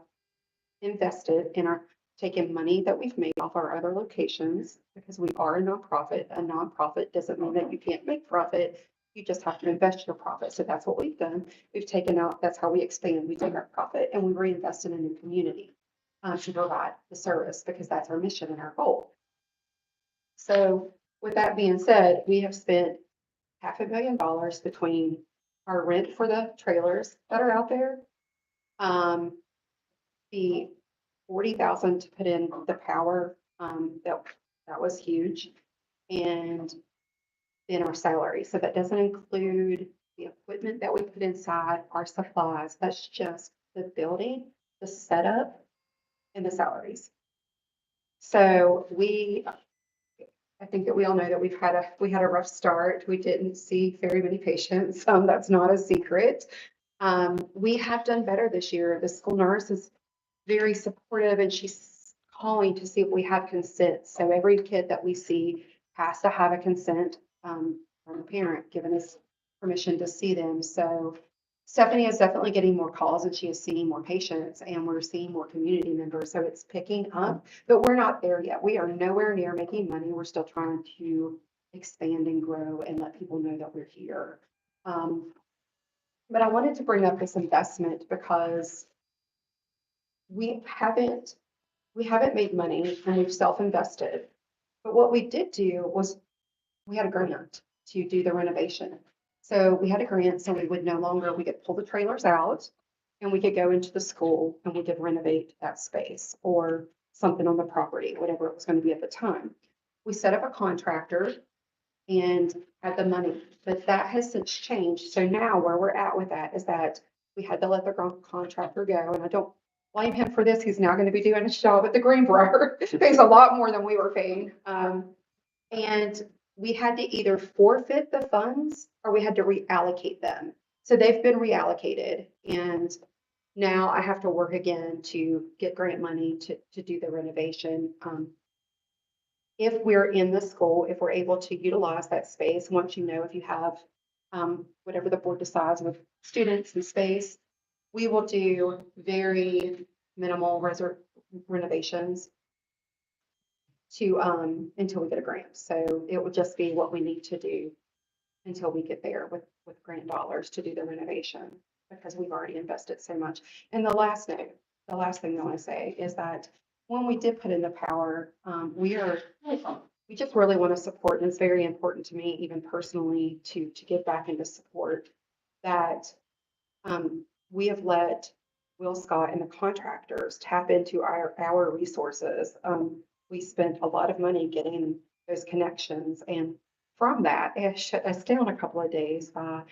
invested in our, taken money that we've made off our other locations because we are a nonprofit. A nonprofit doesn't mean that you can't make profit. You just have to invest your profit. So that's what we've done. We've taken out, that's how we expand. We take our profit and we reinvest in a new community to provide the service because that's our mission and our goal. So with that being said, we have spent $500,000 between our rent for the trailers that are out there, the 40,000 to put in the power, that was huge, and then our salary. So that doesn't include the equipment that we put inside, our supplies. That's just the building, the setup, and the salaries. So I think that we all know that we had a rough start. We didn't see very many patients. That's not a secret. We have done better this year. The school nurse is very supportive and she's calling to see if we have consent. So every kid that we see has to have a consent from a parent giving us permission to see them. So Stephanie is definitely getting more calls and she is seeing more patients and we're seeing more community members. So it's picking up, but we're not there yet. We are nowhere near making money. We're still trying to expand and grow and let people know that we're here. But I wanted to bring up this investment because we haven't made money and we've self-invested. But what we did do was we had a grant to do the renovation. So we had a grant, so we could pull the trailers out and we could go into the school and we could renovate that space or something on the property, whatever it was going to be at the time. We set up a contractor and had the money, but that has since changed. So now where we're at with that is that we had to let the contractor go, and I don't blame him for this. He's now going to be doing his job at the Greenbrier. Pays a lot more than we were paying. And we had to either forfeit the funds or we had to reallocate them. So they've been reallocated and now I have to work again to get grant money to do the renovation. If we're in the school, if we're able to utilize that space, once you know, if you have whatever the board decides with students and space, we will do very minimal renovations to until we get a grant. So it will just be what we need to do until we get there with grant dollars to do the renovation because we've already invested so much. And the last thing I want to say is that when we did put in the power, we just really want to support, and it's very important to me, even personally, to get back into support that we have let Will Scott and the contractors tap into our resources. We spent a lot of money getting those connections, and from that, it shut us down a couple of days by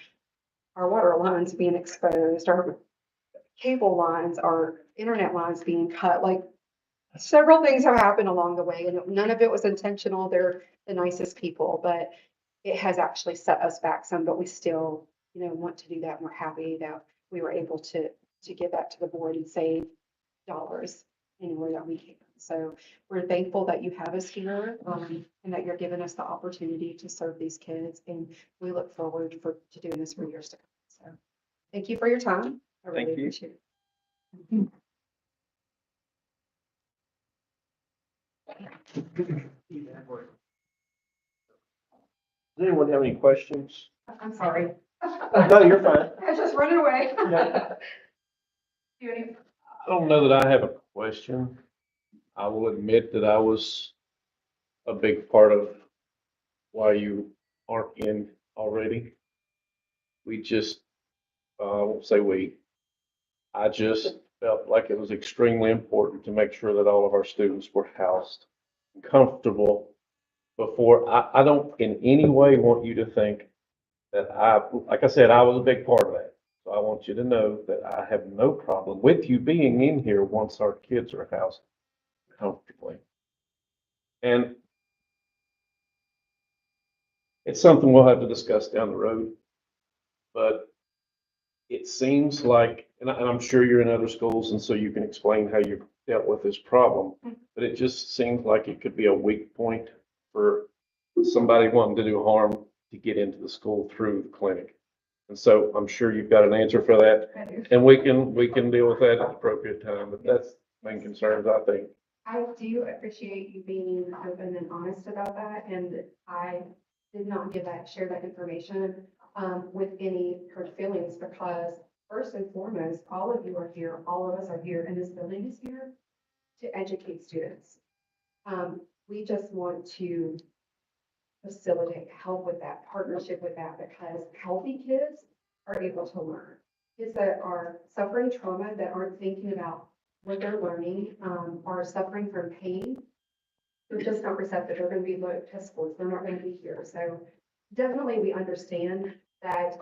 our water lines being exposed, our cable lines, our internet lines being cut. Like several things have happened along the way, and none of it was intentional. They're the nicest people, but it has actually set us back some. But we still, want to do that, and we're happy that we were able to give that to the board and save dollars anywhere that we can. So we're thankful that you have us here and that you're giving us the opportunity to serve these kids. And we look forward to doing this for years to come. So thank you for your time. I really Thank you. appreciate it. Does anyone have any questions? I'm sorry. No, you're fine. I was just running away. Yeah. Do you any- I don't know that I have a question. I will admit that I was a big part of why you aren't in already. We just, I won't say we, I just felt like it was extremely important to make sure that all of our students were housed and comfortable before, I don't in any way want you to think that like I said, I was a big part of that. So I want you to know that I have no problem with you being in here once our kids are housed comfortably. And it's something we'll have to discuss down the road. But it seems like, and I'm sure you're in other schools, and so you can explain how you dealt with this problem, but it just seems like it could be a weak point for somebody wanting to do harm to get into the school through the clinic. And so I'm sure you've got an answer for that, I do. and we can deal with that at the appropriate time, but that's main concerns, I think. I do appreciate you being open and honest about that, and I did not share that information with any hurt feelings, because first and foremost, all of you are here, all of us are here, and this building is here to educate students. We just want to facilitate, help with that, partnership with that, because healthy kids are able to learn. Kids that are suffering trauma, that aren't thinking about what they're learning, are suffering from pain, they're just not receptive. They're going to be low test scores. They're not going to be here. So definitely we understand that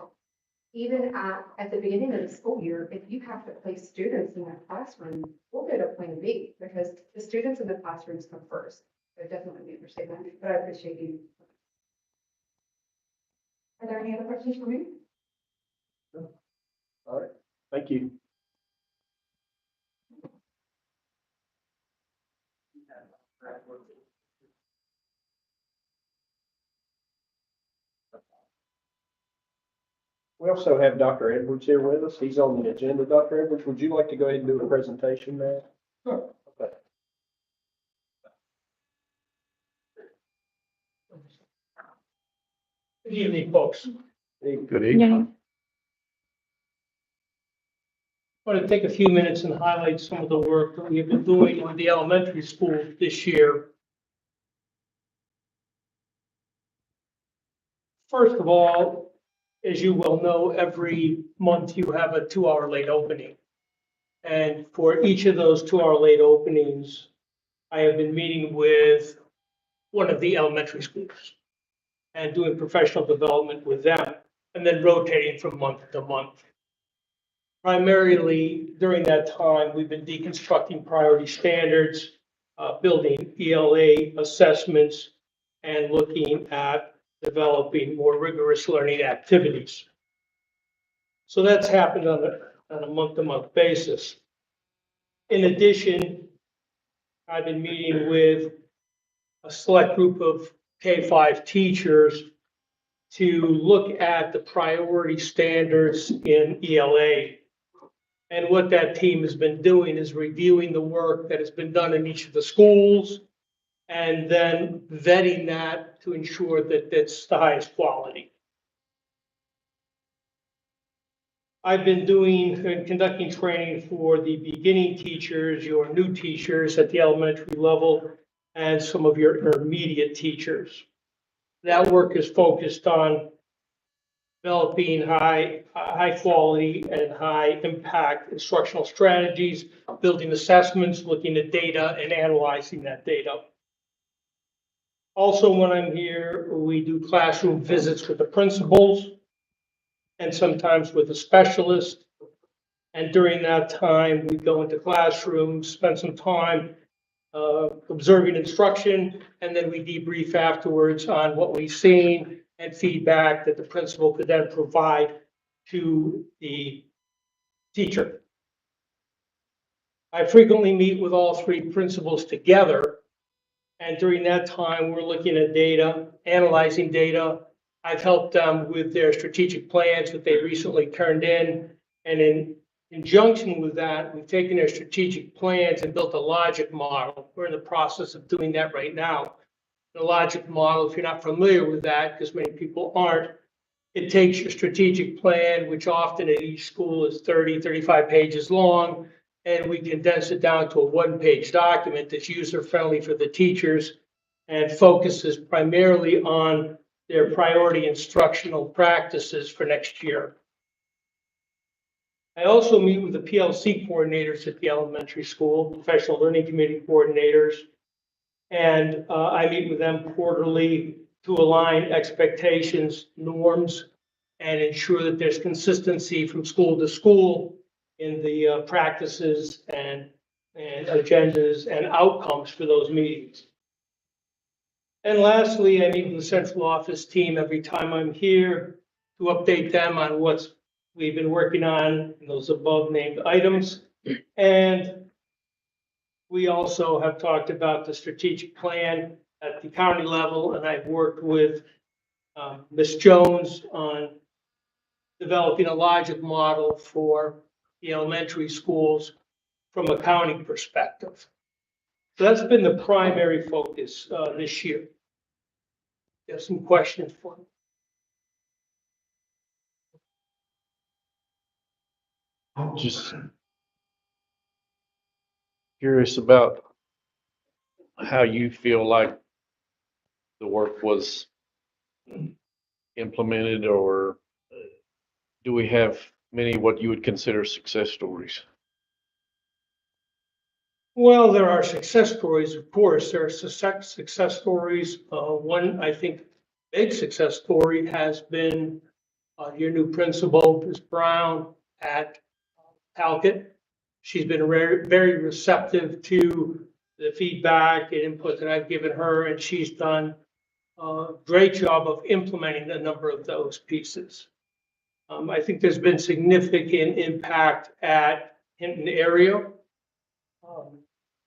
even at the beginning of the school year, if you have to place students in that classroom, we'll go to plan B, because the students in the classrooms come first. So definitely we understand that, but I appreciate you. Are there any other questions for me? All right, thank you. We also have Dr. Edwards here with us. He's on the agenda. Dr. Edwards, would you like to go ahead and do a presentation now? Sure. Okay. Good evening, folks. Good evening. I want to take a few minutes and highlight some of the work that we have been doing with the elementary school this year. First of all, as you well know, every month you have a 2-hour late opening. And for each of those 2-hour late openings, I have been meeting with one of the elementary schools and doing professional development with them, and then rotating from month to month. Primarily during that time, we've been deconstructing priority standards, building ELA assessments, and looking at developing more rigorous learning activities. So that's happened on a month-to-month basis. In addition, I've been meeting with a select group of K-5 teachers to look at the priority standards in ELA. And what that team has been doing is reviewing the work that has been done in each of the schools and then vetting that to ensure that it's the highest quality. I've been doing and conducting training for the beginning teachers, your new teachers at the elementary level, and some of your intermediate teachers. That work is focused on developing high quality and high impact instructional strategies, building assessments, looking at data and analyzing that data. Also, when I'm here, we do classroom visits with the principals and sometimes with a specialist. And during that time, we go into classrooms, spend some time observing instruction, and then we debrief afterwards on what we've seen and feedback that the principal could then provide to the teacher. I frequently meet with all three principals together, and during that time, we're looking at data, analyzing data. I've helped them with their strategic plans that they recently turned in, and in conjunction with that, we've taken their strategic plans and built a logic model. We're in the process of doing that right now. The logic model, if you're not familiar with that, because many people aren't, it takes your strategic plan, which often at each school is 30, 35 pages long, and we condense it down to a one-page document that's user-friendly for the teachers and focuses primarily on their priority instructional practices for next year. I also meet with the PLC coordinators at the elementary school, professional learning committee coordinators, and I meet with them quarterly to align expectations, norms, and ensure that there's consistency from school to school in the practices and agendas and outcomes for those meetings. And lastly, I meet with the central office team every time I'm here to update them on what's we've been working on in those above named items. And we also have talked about the strategic plan at the county level, and I've worked with Ms. Jones on developing a logic model for the elementary schools from a county perspective. So that's been the primary focus this year. You have some questions for me? I'm just curious about how you feel like the work was implemented, or do we have many what you would consider success stories? Well, there are success stories, of course. There are success stories. One, I think, big success story has been your new principal, Ms. Brown, at Talcott. She's been very, very receptive to the feedback and input that I've given her, and she's done a great job of implementing a number of those pieces. I think there's been significant impact at Hinton area.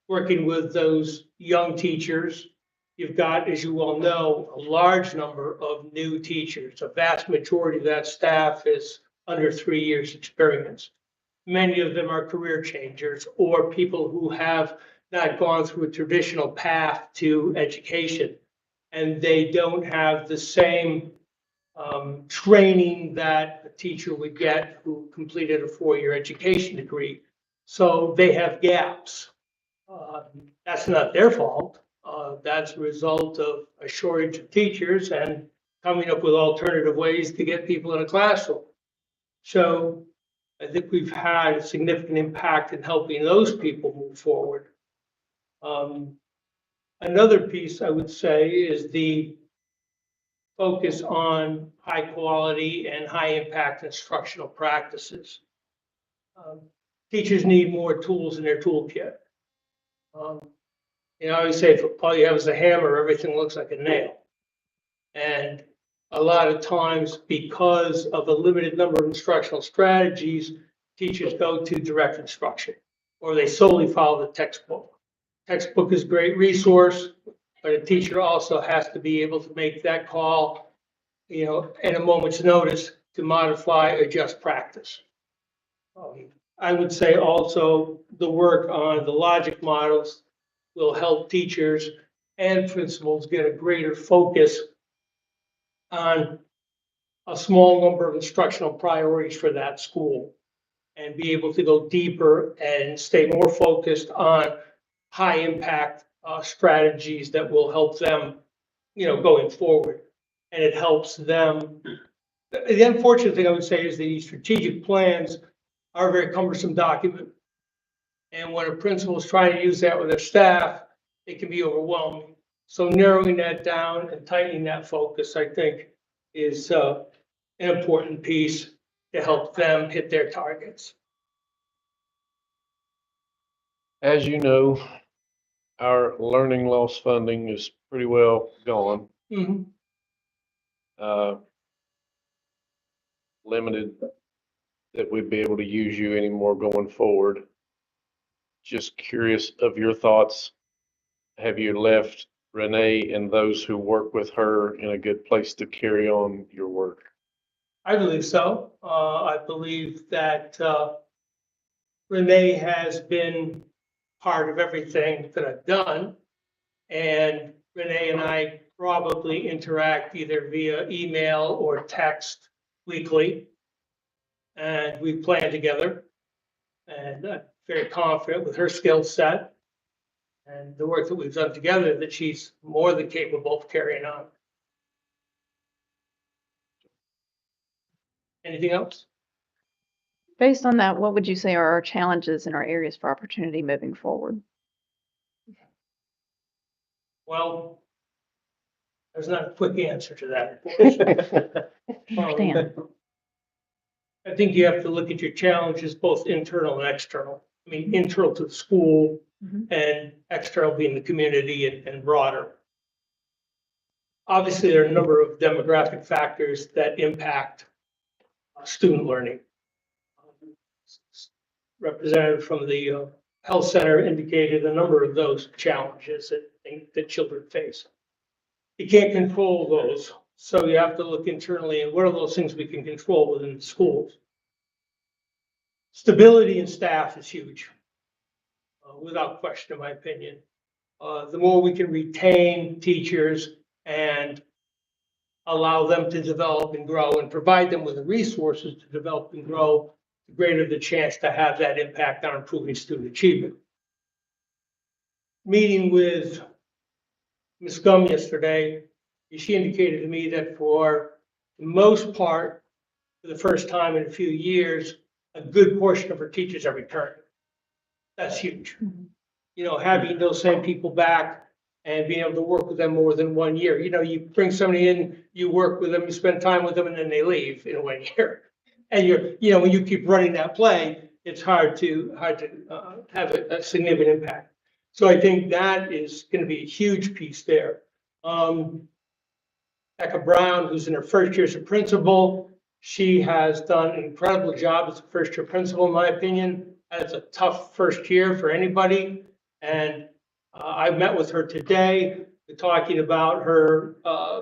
Working with those young teachers, you've got, as you well know, a large number of new teachers. A vast majority of that staff is under 3 years experience. Many of them are career changers or people who have not gone through a traditional path to education, and they don't have the same training that a teacher would get who completed a 4-year education degree. So they have gaps. That's not their fault. That's a result of a shortage of teachers and coming up with alternative ways to get people in a classroom. So I think we've had a significant impact in helping those people move forward. Another piece I would say is the focus on high quality and high impact instructional practices. Teachers need more tools in their toolkit. I always say, if all you have is a hammer, everything looks like a nail. And a lot of times, because of a limited number of instructional strategies, teachers go to direct instruction, or they solely follow the textbook. Textbook is a great resource, but a teacher also has to be able to make that call, at a moment's notice to modify, adjust practice. I would say also the work on the logic models will help teachers and principals get a greater focus on a small number of instructional priorities for that school and be able to go deeper and stay more focused on high impact strategies that will help them, going forward. And it helps them. The unfortunate thing I would say is these strategic plans are a very cumbersome document. And when a principal is trying to use that with their staff, it can be overwhelming. So narrowing that down and tightening that focus, I think, is an important piece to help them hit their targets. As you know, our learning loss funding is pretty well gone. Mm-hmm. Limited that we'd be able to use you anymore going forward. Just curious of your thoughts. Have you left Renee and those who work with her in a good place to carry on your work? I believe so. I believe that Renee has been part of everything that I've done. And Renee and I probably interact either via email or text weekly. And we plan together. And I'm very confident with her skill set and the work that we've done together that she's more than capable of carrying on. Anything else? Based on that, what would you say are our challenges and our areas for opportunity moving forward? Well, there's not a quick answer to that. Understand. I think you have to look at your challenges, both internal and external. I mean, internal to the school Mhm. and external being the community and broader. Obviously, there are a number of demographic factors that impact student learning. Representative from the health center indicated a number of those challenges that children face. You can't control those, so you have to look internally and what are those things we can control within the schools. Stability in staff is huge, without question, in my opinion. The more we can retain teachers and allow them to develop and grow and provide them with the resources to develop and grow, the greater the chance to have that impact on improving student achievement. Meeting with Ms. Gum yesterday, she indicated to me that for the most part, for the first time in a few years, a good portion of her teachers are returning. That's huge. You know, having those same people back and being able to work with them more than 1 year. You know, you bring somebody in, you work with them, you spend time with them, and then they leave in 1 year. And when you keep running that play, it's hard to have a significant impact. So I think that is going to be a huge piece there. Becca Brown, who's in her first year as a principal, she has done an incredible job as a first year principal, in my opinion. That's a tough first year for anybody. And I met with her today, talking about her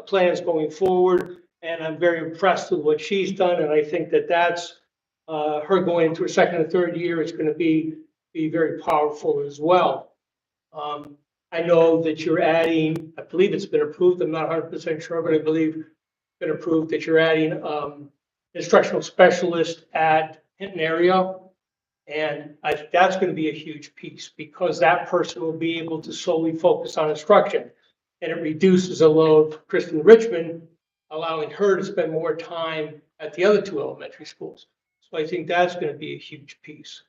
plans going forward. And I'm very impressed with what she's done. And I think that that's her going into her second and third year is going to be very powerful as well. I know that you're adding, I believe it's been approved, I'm not 100% sure, but I believe it's been approved that you're adding instructional specialist at Hinton area. And that's going to be a huge piece because that person will be able to solely focus on instruction. And it reduces the load for Kristen Richmond, allowing her to spend more time at the other two elementary schools. So I think that's going to be a huge piece.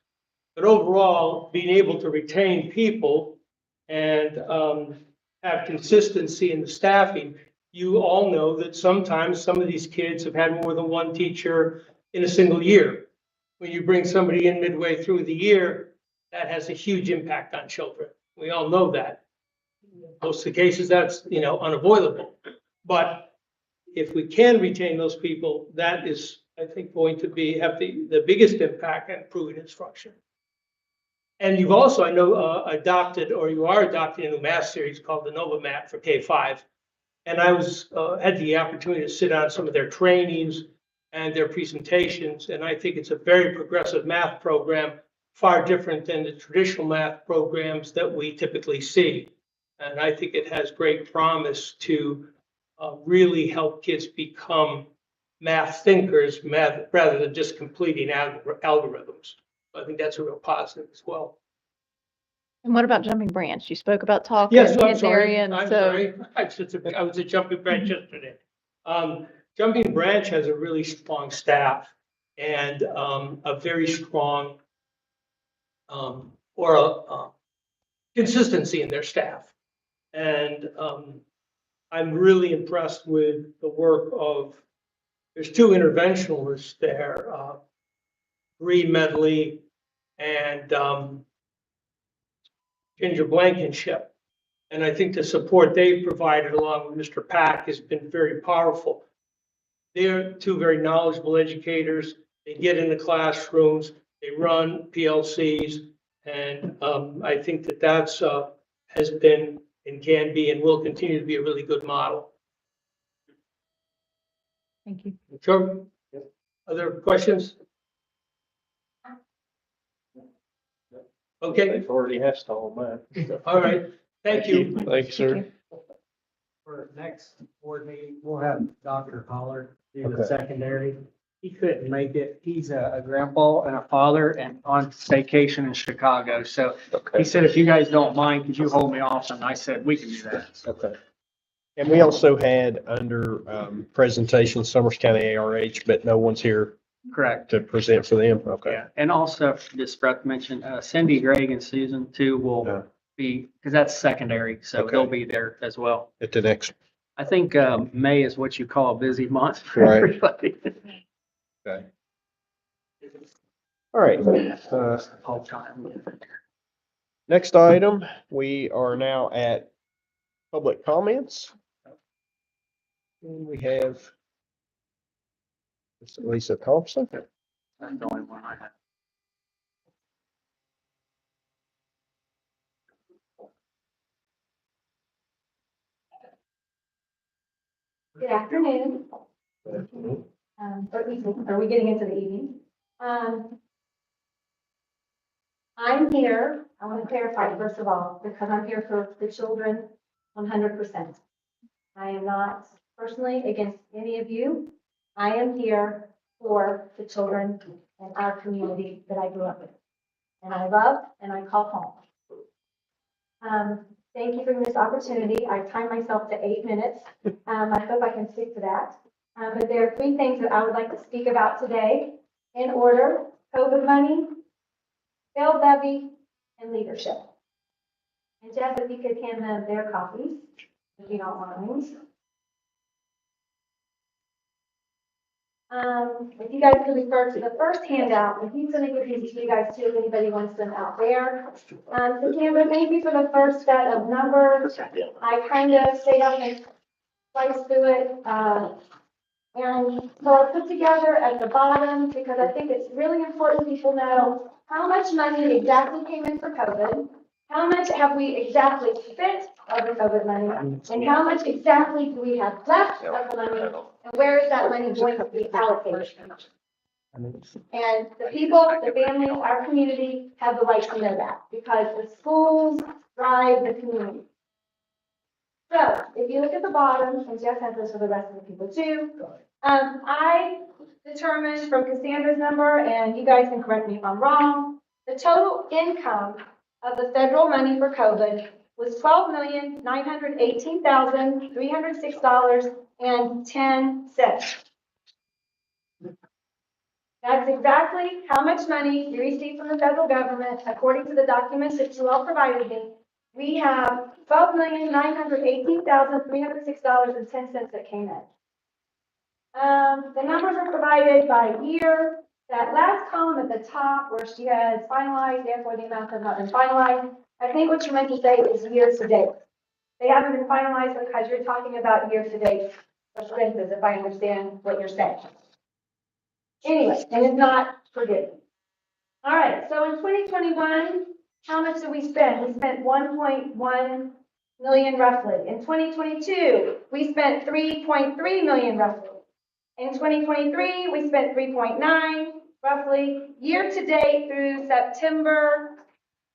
But overall, being able to retain people and have consistency in the staffing, you all know that sometimes some of these kids have had more than one teacher in a single year. When you bring somebody in midway through the year, that has a huge impact on children. We all know that. In most of the cases, that's unavoidable. But if we can retain those people, that is, I think, going to have the biggest impact on improving instruction. And you've also, I know, adopted, or you are adopting a new math series called the Nova Math for K-5. And I had the opportunity to sit on some of their trainings and their presentations. And I think it's a very progressive math program, far different than the traditional math programs that we typically see. And I think it has great promise to really help kids become math thinkers, rather than just completing algorithms. I think that's a real positive as well. And what about jumping branch? You spoke about talking Yes, I'm in sorry. area, and I'm so sorry. I was at Jumping Branch yesterday. Jumping Branch has a really strong staff and a very strong consistency in their staff. And I'm really impressed with the work of, there's two interventionalists there, Bree Medley and Ginger Blankenship. And I think the support they've provided along with Mr. Pack has been very powerful. They're two very knowledgeable educators. They get in the classrooms, they run PLCs, and I think that has been and can be and will continue to be a really good model. thank you. Sure. Other questions? Okay. They've already asked all mine. All right. Thank you. Thank you, sir. For next board meeting, we'll have Dr. Holler do the Okay. secondary. He couldn't make it. He's a grandpa and a father and on vacation in Chicago. So he said, if you guys don't mind, could you hold me off? And I said, we can do that. Okay. And we also had under presentation Summers County ARH, but no one's here Correct. to present for them. Okay. Yeah. And also, just forgot to mention, Cindy, Greg, and Susan too Yeah. will be, because that's secondary. So Okay. they'll be there as well. At the next. I think May is what you call a busy month for Right. everybody. Okay. All right. All time. Next item, we are now at public comments. And we have Ms. Lisa Thompson. That's the only one I have. Good afternoon. Or evening, are we getting into the evening? I'm here, I want to clarify first of all, because I'm here for the children 100%. I am not personally against any of you. I am here for the children in our community that I grew up with. And I love and I call home. Thank you for this opportunity. I timed myself to 8 minutes. I hope I can stick to that. But there are 3 things that I would like to speak about today in order: COVID money, bail levy, and leadership. And Jeff, if you could hand them their copies, if you don't mind. If you guys could refer to the first handout, and he's going to give these to you guys too, if anybody wants them out there. So Cameron, thank you for the first set of numbers. I kind of stayed up and sliced through it. And so I put together at the bottom, because I think it's really important people know how much money exactly came in for COVID, how much have we exactly spent of the COVID money, and how much exactly do we have left of the money, and where is that money going to be allocated? And the people, the families, our community have the right to know that, because the schools drive the community. So if you look at the bottom, and Jeff has this for the rest of the people too, I determined from Cassandra's number, and you guys can correct me if I'm wrong, the total income of the federal money for COVID was $12,918,306.10. That's exactly how much money we received from the federal government, according to the documents that you all provided me. We have $12,918,306.10 that came in. The numbers are provided by year. That last column at the top where she has finalized, therefore the amounts have not been finalized. I think what you meant to say is year to date. They haven't been finalized because you're talking about year to date expenses, if I understand what you're saying. Anyway, and it's not forgiven. All right, so in 2021, how much did we spend? We spent 1.1 million roughly. In 2022, we spent 3.3 million roughly. In 2023, we spent 3.9 roughly. Year to date through September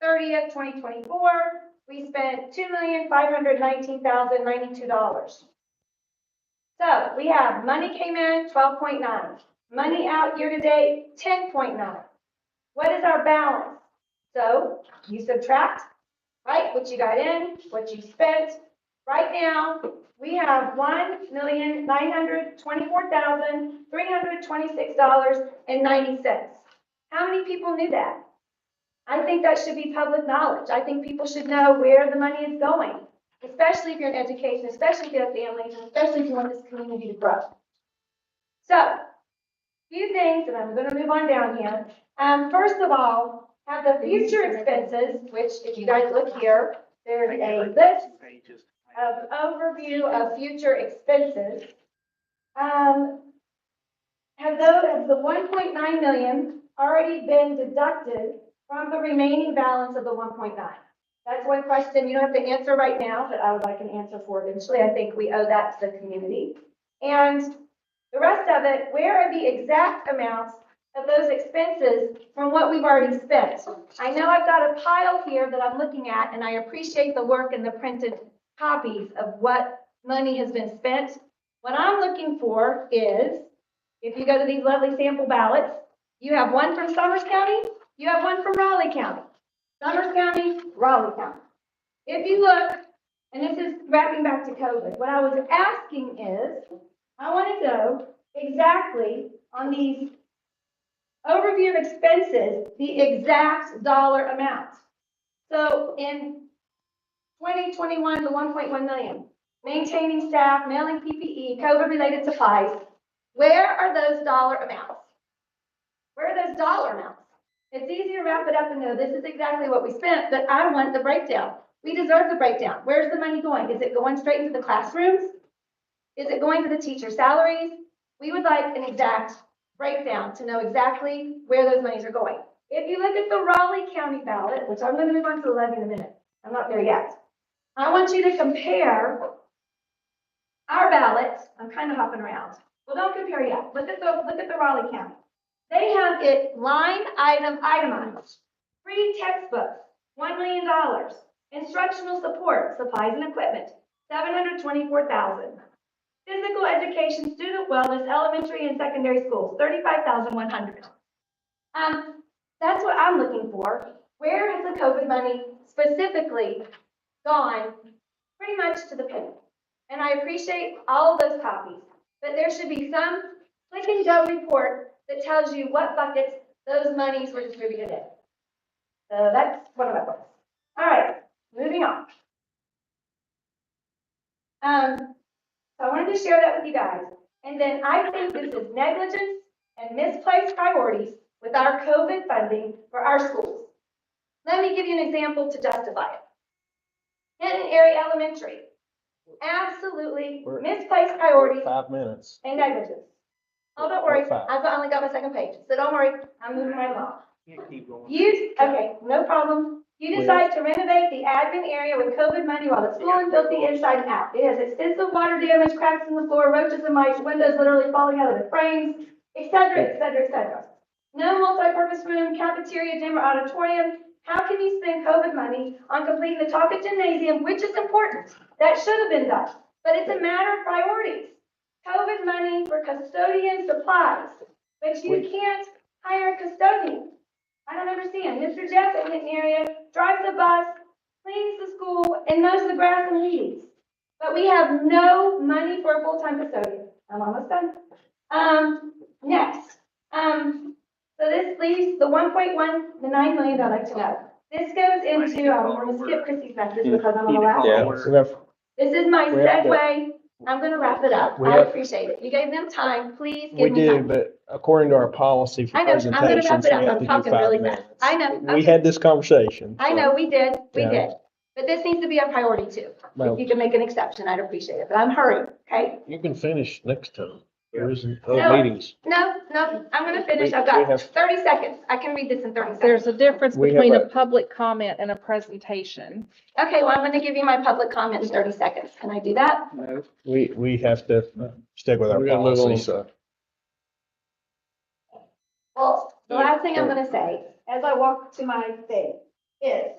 30th, 2024, we spent $2,519,092. So we have money came in 12.9, money out year to date 10.9. What is our balance? So you subtract, right, what you got in, what you spent. Right now, we have $1,924,326.90. How many people knew that? I think that should be public knowledge. I think people should know where the money is going, especially if you're in education, especially if you have families, and especially if you want this community to grow. So, a few things, and I'm going to move on down here. First of all, have the future expenses, which if you guys look here, there's a list of overview of future expenses. Have the 1.9 million already been deducted from the remaining balance of the 1.9? That's one question you don't have to answer right now, but I would like an answer for eventually. I think we owe that to the community. And the rest of it, where are the exact amounts of those expenses from what we've already spent? I know I've got a pile here that I'm looking at, and I appreciate the work and the printed copies of what money has been spent. What I'm looking for is, if you go to these lovely sample ballots, you have one from Summers County, you have one from Raleigh County. Summers County, Raleigh County. If you look, and this is wrapping back to COVID, what I was asking is, I want to know exactly on these overview of expenses, the exact dollar amount. So in 2021, the 1.1 million, maintaining staff, mailing PPE, COVID-related supplies, where are those dollar amounts? Where are those dollar amounts? It's easy to wrap it up and know this is exactly what we spent, but I want the breakdown. We deserve the breakdown. Where's the money going? Is it going straight into the classrooms? Is it going to the teacher salaries? We would like an exact breakdown to know exactly where those monies are going. If you look at the Raleigh County ballot, which I'm going to move on to the levy in a minute. I'm not there yet. I want you to compare our ballots. I'm kind of hopping around. Well, don't compare yet. Look at the Raleigh County. They have it line item itemized. Free textbooks, $1 million. Instructional support, supplies and equipment, $724,000. Physical education, student wellness, elementary and secondary schools, $35,100. That's what I'm looking for. Where has the COVID money specifically gone? Pretty much to the penny. And I appreciate all of those copies, but there should be some click and go report that tells you what buckets those monies were distributed in. So that's one of my points. All right, moving on. So I wanted to share that with you guys. And then I think this is negligence and misplaced priorities with our COVID funding for our schools. Let me give you an example to justify it. Kenton Area Elementary, absolutely misplaced priorities 5 minutes. and negligence. Oh, don't worry, Five. I've only got my second page, so don't worry, I'm moving right along. Keep going. Okay, no problem. You decide to renovate the admin area with COVID money while it's full and filthy inside and out. It has extensive water damage, cracks in the floor, roaches and mice, windows literally falling out of the frames, et cetera, et cetera, et cetera. No multi-purpose room, cafeteria, gym, or auditorium. How can you spend COVID money on completing the Talcott Gymnasium, which is important? That should have been done, but it's a matter of priorities. COVID money for custodian supplies, but you can't hire a custodian. I don't understand. Mr. Jeff in the area drives a bus, cleans the school, and mows the grass and weeds. But we have no money for a full-time custodian. I'm almost done. Next. So this leaves the 1.1, the 9 million I'd like to know. This goes into, I'm going to skip Chrissy's message because I'm on the last page. This is my segue. I'm going to wrap it up. I appreciate it. You gave them time. Please We give me do, time. but according to our policy for I know, I'm gonna wrap presentations, it we up. have I'm to do talking 5 really minutes. fast. I know. We had this conversation. I so- know, we did. Yeah. But this needs to be a priority too. Well- If you can make an exception, I'd appreciate it, but I'm hurrying, okay? You can finish next time. There isn't No. other meetings. No, I'm gonna finish. I've We got have- 30 seconds. I can read this in 30 There's seconds. a difference We have between a- a public comment and a presentation. Okay, well, I'm gonna give you my public comment in 30 seconds. Can I do that? No, we have to stick with our We gotta move policy, on. so. Well, the last thing I'm gonna say, as I walk to my thing, is,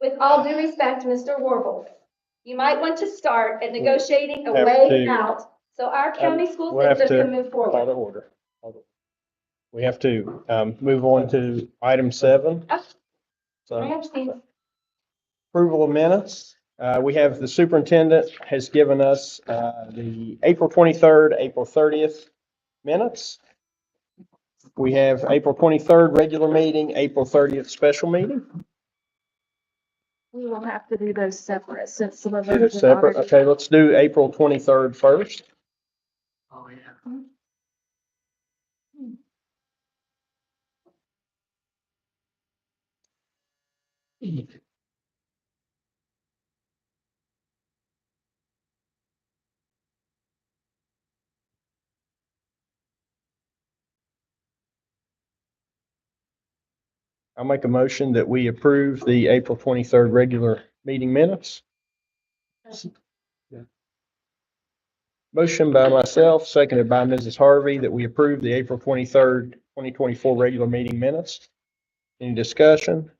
with all due respect, Mr. Warble, you might want to start at negotiating a have way to- out so our county school We'll have system to can move call forward. to order. We have to move on to item 7. I So understand. approval of minutes. We have the superintendent has given us the April 23rd, April 30th minutes. We have April 23rd regular meeting, April 30th special meeting. We will have to do those separate since some of those. are Separate. already- Okay, let's do April 23rd first. Oh, yeah. I'll make a motion that we approve the April 23rd regular meeting minutes. Motion by myself, seconded by Mrs. Harvey, that we approve the April 23rd, 2024 regular meeting minutes. Any discussion?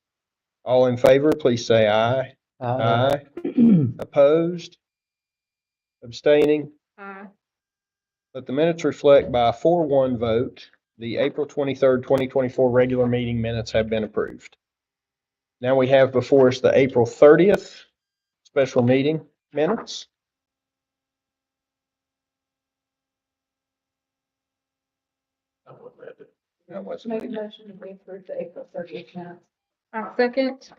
All in favor, please say aye. Aye. Opposed? Abstaining? Aye. Let the minutes reflect by a 4-1 vote, the April 23rd, 2024 regular meeting minutes have been approved. Now we have before us the April 30th special meeting minutes. That wasn't Make a me. motion to approve the April 30th minutes. I'll second.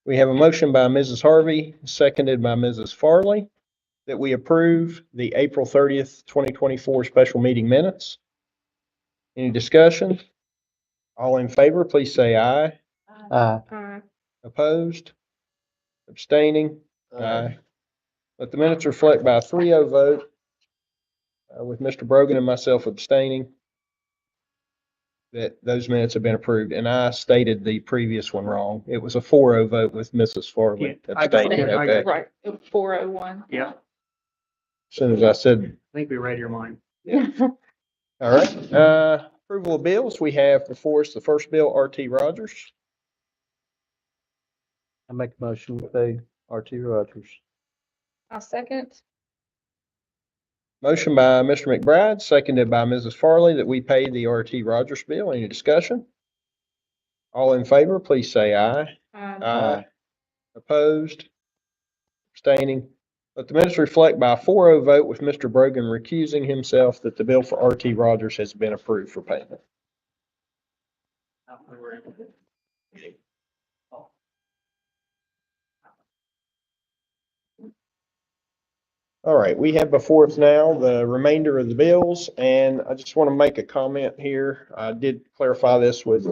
We have a motion by Mrs. Harvey, seconded by Mrs. Farley, that we approve the April 30th, 2024 special meeting minutes. Any discussion? All in favor, please say aye. Aye. Opposed? Abstaining? Aye. Let the minutes reflect by a 3-0 vote, with Mr. Brogan and myself abstaining, that those minutes have been approved. And I stated the previous one wrong. It was a 4-0 vote with Mrs. Farley abstaining. Okay. Right, 401. Yeah, As soon as I said, I think we read your mind. all right, approval of bills. We have before us the first bill, RT Rogers. I make a motion with a RT Rogers. I'll second. Motion by Mr. McBride, seconded by Mrs. Farley, that we pay the RT Rogers bill. Any discussion? All in favor, please say aye. Aye. Opposed? Abstaining? Let the minutes reflect by a 4-0 vote with Mr. Brogan recusing himself that the bill for RT Rogers has been approved for payment. All right, we have before us now the remainder of the bills, and I just want to make a comment here. I did clarify this with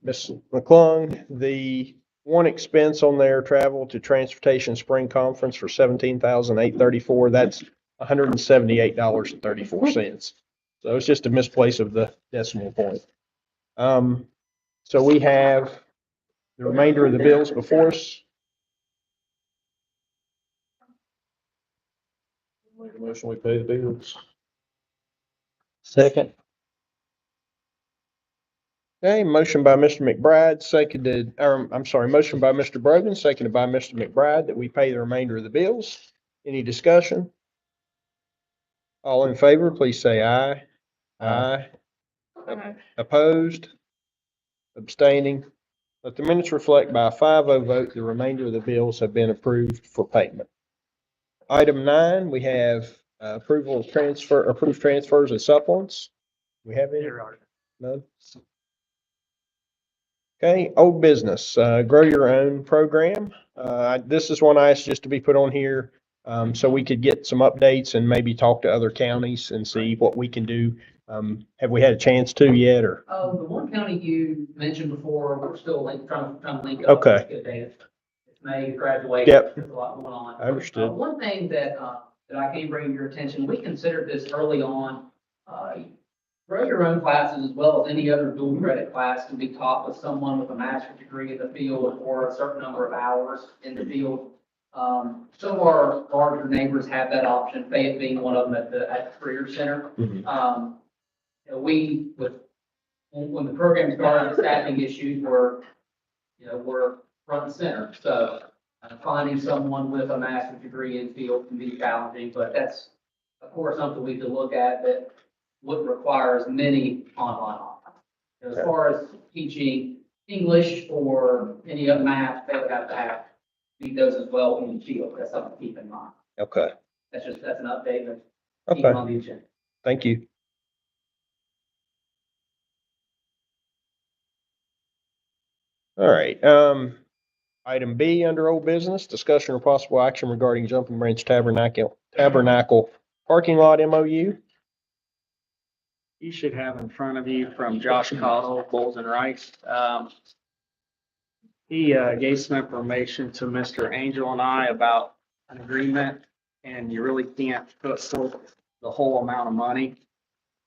Ms. McClung. The one expense on their travel to transportation spring conference for $17,834, that's $178.34. So it's just a misplace of the decimal point. So we have the remainder of the bills before us. Make a motion, we pay the bills. Second. Okay, motion by Mr. McBride, seconded, or I'm sorry, motion by Mr. Brogan, seconded by Mr. McBride, that we pay the remainder of the bills. Any discussion? All in favor, please say aye. Aye. Aye. Opposed? Abstaining? Let the minutes reflect by a 5-0 vote, the remainder of the bills have been approved for payment. Item 9, we have approval of approved transfers and supplements. We have any? No? Okay, old business, grow your own program. This is one I asked just to be put on here, so we could get some updates and maybe talk to other counties and see what we can do. Have we had a chance to yet, or? The one county you mentioned before, we're still trying to link up. Okay. Good data. It's May graduation. Yep. There's a lot going on. I understood. One thing that I can bring to your attention, we considered this early on. Grow your own classes, as well as any other dual credit class, can be taught with someone with a master's degree in the field or a certain number of hours in the field. Some of our larger neighbors have that option, Fayette being one of them at the Career Center. Mhm. When the program started, the staffing issues were front and center. So finding someone with a master's degree in field can be challenging, but that's, of course, something we could look at that would require as many online options. As far as teaching English or any other math, they would have to meet those as well in the field. That's something to keep in mind. Okay. That's an update that's Okay. on the agenda. Thank you. All right, item B under old business, discussion or possible action regarding Jumping Branch Tabernacle parking lot MOU. You should have in front of you from Josh Cottle, Bowles and Rice. He gave some information to Mr. Angel and I about an agreement, and you really can't put forth the whole amount of money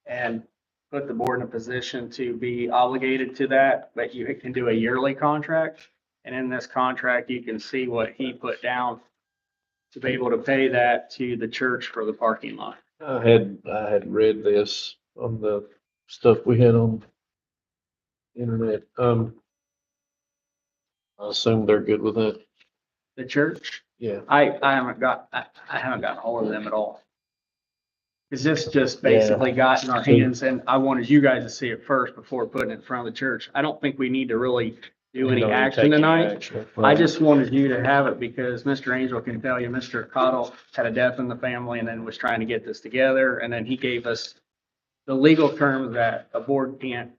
and put the board in a position to be obligated to that, but you can do a yearly contract. And in this contract, you can see what he put down to be able to pay that to the church for the parking lot. I had read this on the stuff we had on the internet. I assume they're good with it. The church, Yeah. I haven't gotten hold of them at all. Cause this just basically got in our hands and I wanted you guys to see it first before putting it in front of the church. I don't think we need to really do any Don't even action take any tonight. action. I just wanted you to have it because Mr. Angel can tell you, Mr. Cottle had a death in the family and then was trying to get this together. And then he gave us the legal terms that a board can't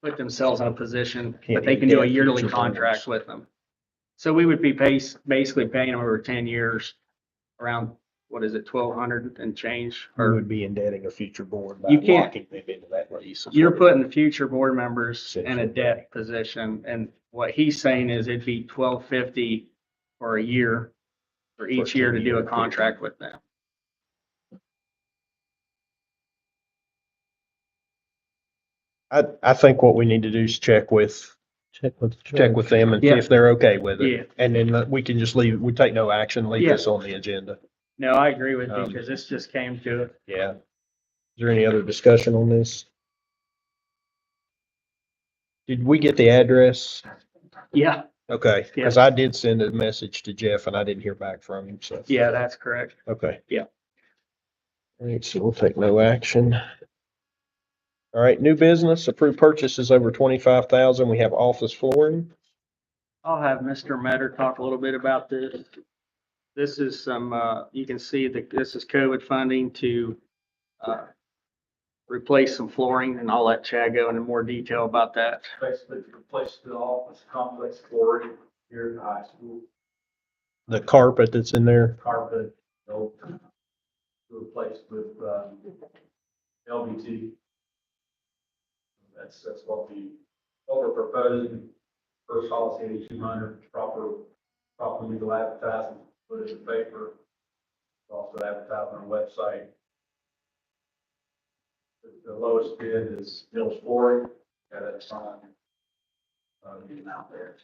put themselves in a position, but they can do a yearly contract with them. So we would be basically paying them over 10 years around, what is it, 1,200 and change? We Or would be indebting a future board by You can't- locking them into that lease. you're putting future board members in a debt position. And what he's saying is it'd be 1,250 for a year, for each year to do a contract with them. I think what we need to do is check with them and see Yeah. if they're okay with Yeah. it. And then we can just leave, we take no action, leave Yeah. this on the agenda. No, I agree with you because this just came to it. Yeah. Is there any other discussion on this? Did we get the address? Yeah, Okay, because I did send a message to Jeff and I didn't hear back from him, so. yeah, that's correct. Okay. Yeah. All right, so we'll take no action. All right, new business, approved purchases over 25,000. We have office flooring. I'll have Mr. Metter talk a little bit about this. This is some, you can see that this is COVID funding to, replace some flooring, and I'll let Chad go into more detail about that. Basically to replace the office complex flooring here at the high school, The carpet that's in there. carpet, to replace with, LVT. That's what we're proposing. First policy 8,200, proper legal advertising, put it in the paper. Also advertise on our website. The lowest bid is Mills Flooring, got that sign. Out there.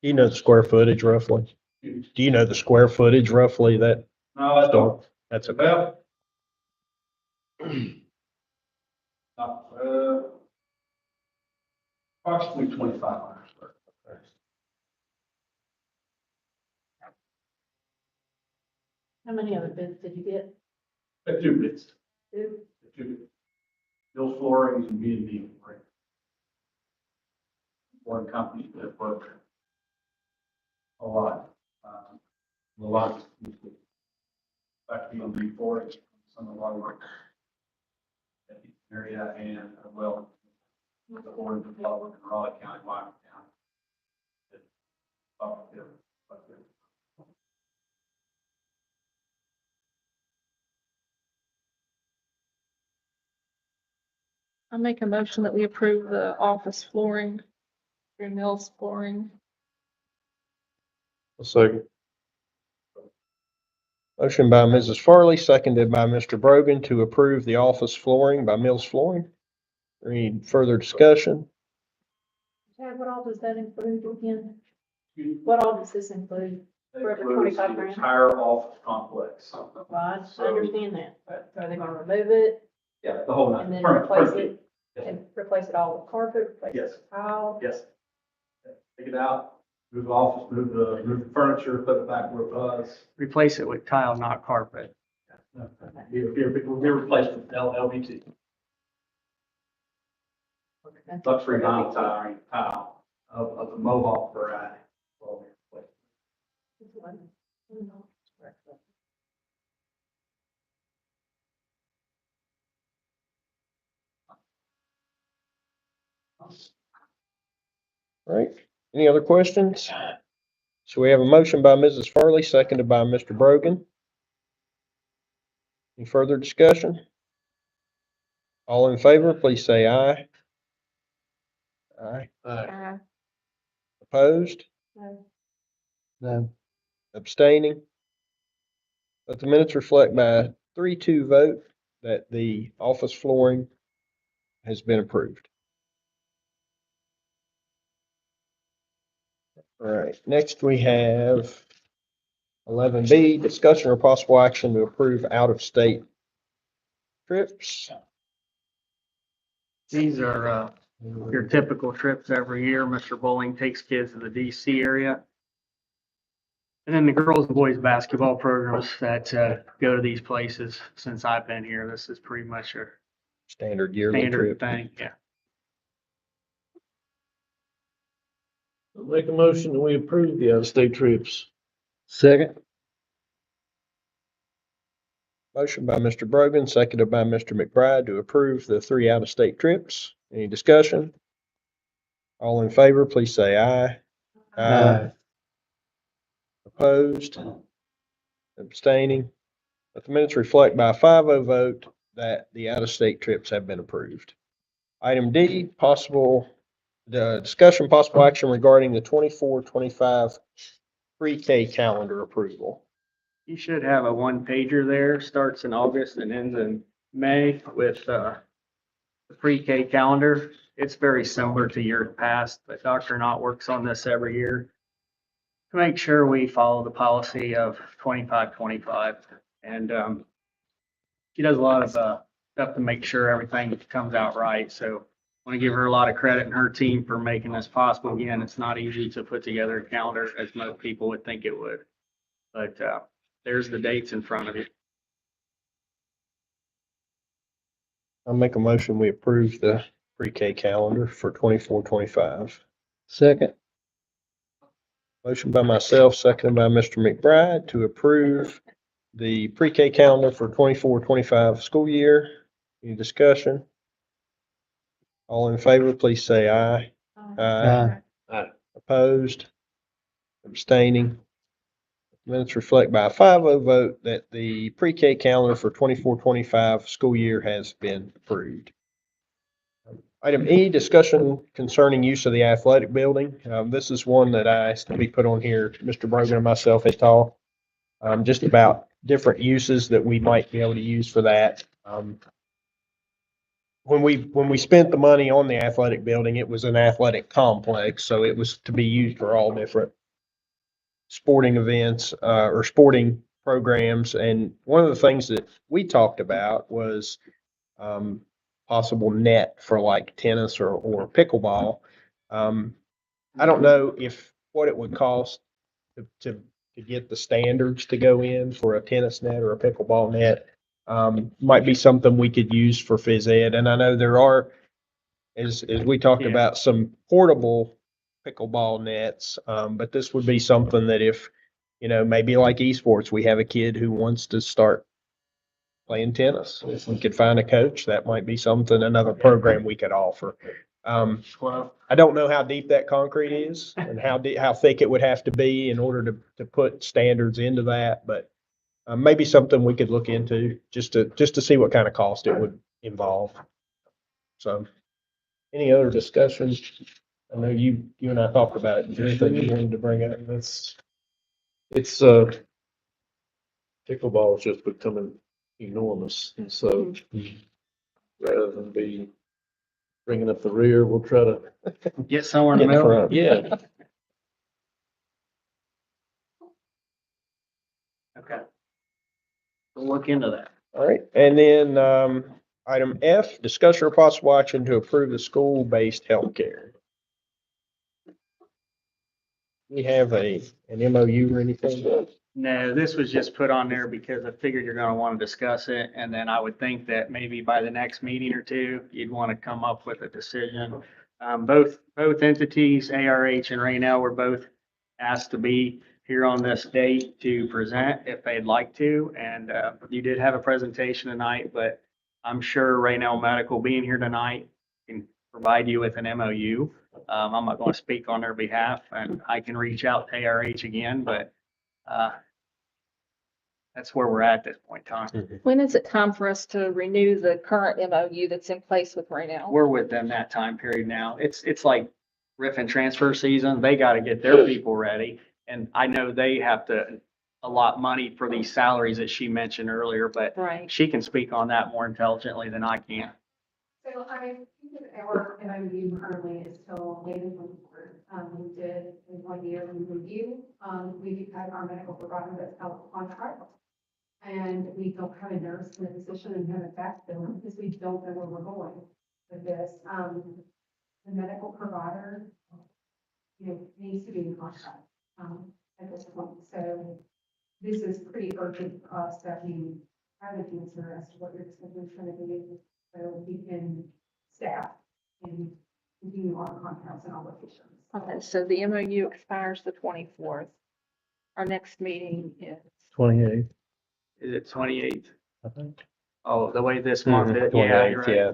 Do you know the square footage roughly? Do you know the square footage roughly that? No, I don't. That's okay. About, approximately 2,500. How many other bids did you get? Two bids. Two? Two. Mills Flooring and B&B. One company that worked a lot. A lot. Back to B&B Flooring, some of our work. Area and well, the flooring development in Raleigh County, Wyoming County. I make a motion that we approve the office flooring through Mills Flooring. A second. Motion by Mrs. Farley, seconded by Mr. Brogan to approve the office flooring by Mills Flooring. Any further discussion? Chad, what all does that include again? What all does this include? For the Includes 25 the grand? entire office complex. Well, I understand that, but are they gonna remove it Yeah, the whole nine. and then Permit, replace permit. it? And replace it all with carpet, replace Yes. it with tile? Yes. Take it out, move the office, move the furniture, put it back where it was. Replace it with tile, not carpet. Be replaced with LVT. Luxury vinyl tile of the mobile variety. All right, any other questions? So we have a motion by Mrs. Farley, seconded by Mr. Brogan. Any further discussion? All in favor, please say aye. Aye. Opposed? No. No. Abstaining? Let the minutes reflect by a 3-2 vote that the office flooring has been approved. All right, next we have 11B, discussion or possible action to approve out-of-state trips. These are, your typical trips every year. Mr. Bowling takes kids to the DC area. And then the girls and boys basketball programs that go to these places since I've been here. This is pretty much a Standard yearly standard trip. thing, yeah. Make a motion that we approve the out-of-state trips. Second. Motion by Mr. Brogan, seconded by Mr. McBride to approve the 3 out-of-state trips. Any discussion? All in favor, please say aye. Aye. Opposed? Abstaining? Let the minutes reflect by a 5-0 vote that the out-of-state trips have been approved. Item D, discussion possible action regarding the 24-25 pre-K calendar approval. You should have a one pager there, starts in August and ends in May with the pre-K calendar. It's very similar to years past, but Dr. Knott works on this every year to make sure we follow the policy of 25-25. And she does a lot of stuff to make sure everything comes out right. So I want to give her a lot of credit and her team for making this possible. Again, it's not easy to put together a calendar as most people would think it would. But there's the dates in front of you. I'll make a motion, we approve the pre-K calendar for 24-25. Second. Motion by myself, seconded by Mr. McBride to approve the pre-K calendar for 24-25 school year. Any discussion? All in favor, please say aye. Aye. Opposed? Abstaining? Minutes reflect by a 5-0 vote that the pre-K calendar for 24-25 school year has been approved. Item E, discussion concerning use of the athletic building. This is one that I asked to be put on here. Mr. Brogan and myself had talked just about different uses that we might be able to use for that. When we spent the money on the athletic building, it was an athletic complex, so it was to be used for all different sporting events or sporting programs. And one of the things that we talked about was possible net for like tennis or pickleball. I don't know if what it would cost to get the standards to go in for a tennis net or a pickleball net. Might be something we could use for phys ed. And I know there are, as we talked about, some portable pickleball nets. But this would be something that if, maybe like esports, we have a kid who wants to start playing tennis. If we could find a coach, that might be something, another program we could offer. I don't know how deep that concrete is and how thick it would have to be in order to put standards into that, but maybe something we could look into just to see what kind of cost it would involve. So, any other discussions? I know you and I talked about it. Is there anything you wanted to bring up? It's pickleball is just becoming enormous, and so rather than be bringing up the rear, we'll try to Get somewhere in the middle. front. Yeah. Okay. We'll look into that. All right, and then item F, discussion or possible action to approve the school-based healthcare. We have an MOU or anything? No, this was just put on there because I figured you're gonna want to discuss it, and then I would think that maybe by the next meeting or two, you'd want to come up with a decision. Both entities, ARH and Raynell, were both asked to be here on this date to present if they'd like to, and you did have a presentation tonight, but I'm sure Raynell Medical being here tonight can provide you with an MOU. I'm not going to speak on their behalf, and I can reach out to ARH again, but that's where we're at this point in time. When is it time for us to renew the current MOU that's in place with Raynell? We're within that time period now. It's like riff and transfer season. They got to get their people ready. And I know they have to allot money for these salaries that she mentioned earlier, but Right. she can speak on that more intelligently than I can. So I think that our MOU currently is still waiting for the board. We did in 1 year review. We had our medical provider that's out of contract. And we don't have a nurse in a position and have a backfill because we don't know where we're going with this. The medical provider, needs to be in contract. at this point. So this is pretty urgent for us that we have an answer as to what your schedule is gonna be, so we can staff and continue our contacts and obligations. Okay, so the MOU expires the 24th. Our next meeting is, 28th. Is it 28th? I think. Oh, the way this month is, yeah, 28th, you're right. yeah.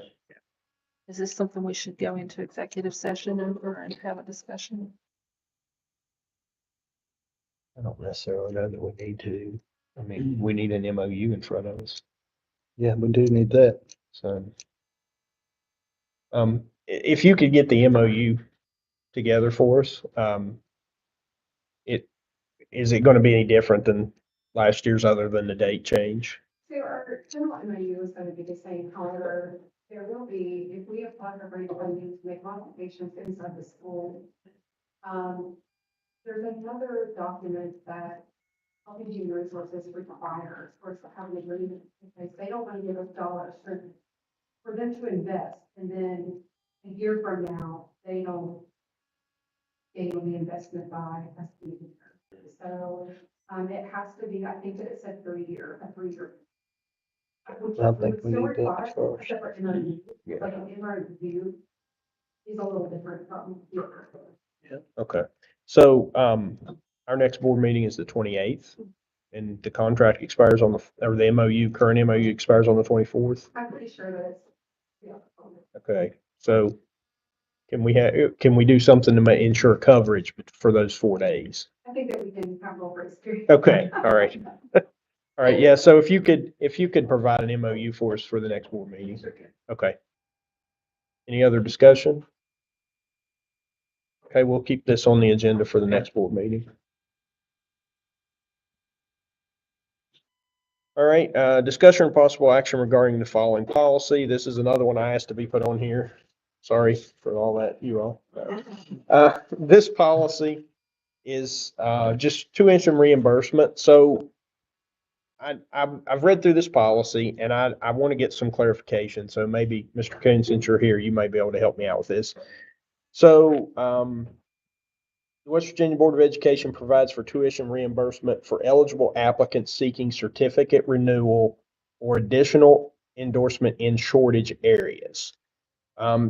is this something we should go into executive session over and have a discussion? I don't necessarily know that we need to. I mean, we need an MOU in front of us. Yeah, we do need that. So, if you could get the MOU together for us, is it gonna be any different than last year's other than the date change? So our general MOU is gonna be the same, however, there will be, if we apply for grant funding to make modifications inside the school, there's another document that Healthy Human Resources requires for us to have an agreement, because they don't want to give us dollars for them to invest, and then a year from now, they don't gain on the investment by us being here. So, it has to be, I think that it said 3 year, a 3 year. Which I think would we still need that require a first. separate MOU, Yeah. like an MOU is a little different from your. Okay, so, our next board meeting is the 28th, and the contract expires on or the MOU, current MOU expires on the 24th. I'm pretty sure that it's, yeah. Okay, so can we do something to ensure coverage for those 4 days? I think that we can have a little grace period. Okay, all right. All right, yeah, so if you could provide an MOU for us for the next board meeting. Okay. Any other discussion? Okay, we'll keep this on the agenda for the next board meeting. All right, discussion and possible action regarding the following policy. This is another one I asked to be put on here. Sorry for all that, you all. This policy is just tuition reimbursement. So I've read through this policy and I want to get some clarification. So maybe Mr. Coon, since you're here, you may be able to help me out with this. So, the West Virginia Board of Education provides for tuition reimbursement for eligible applicants seeking certificate renewal or additional endorsement in shortage areas.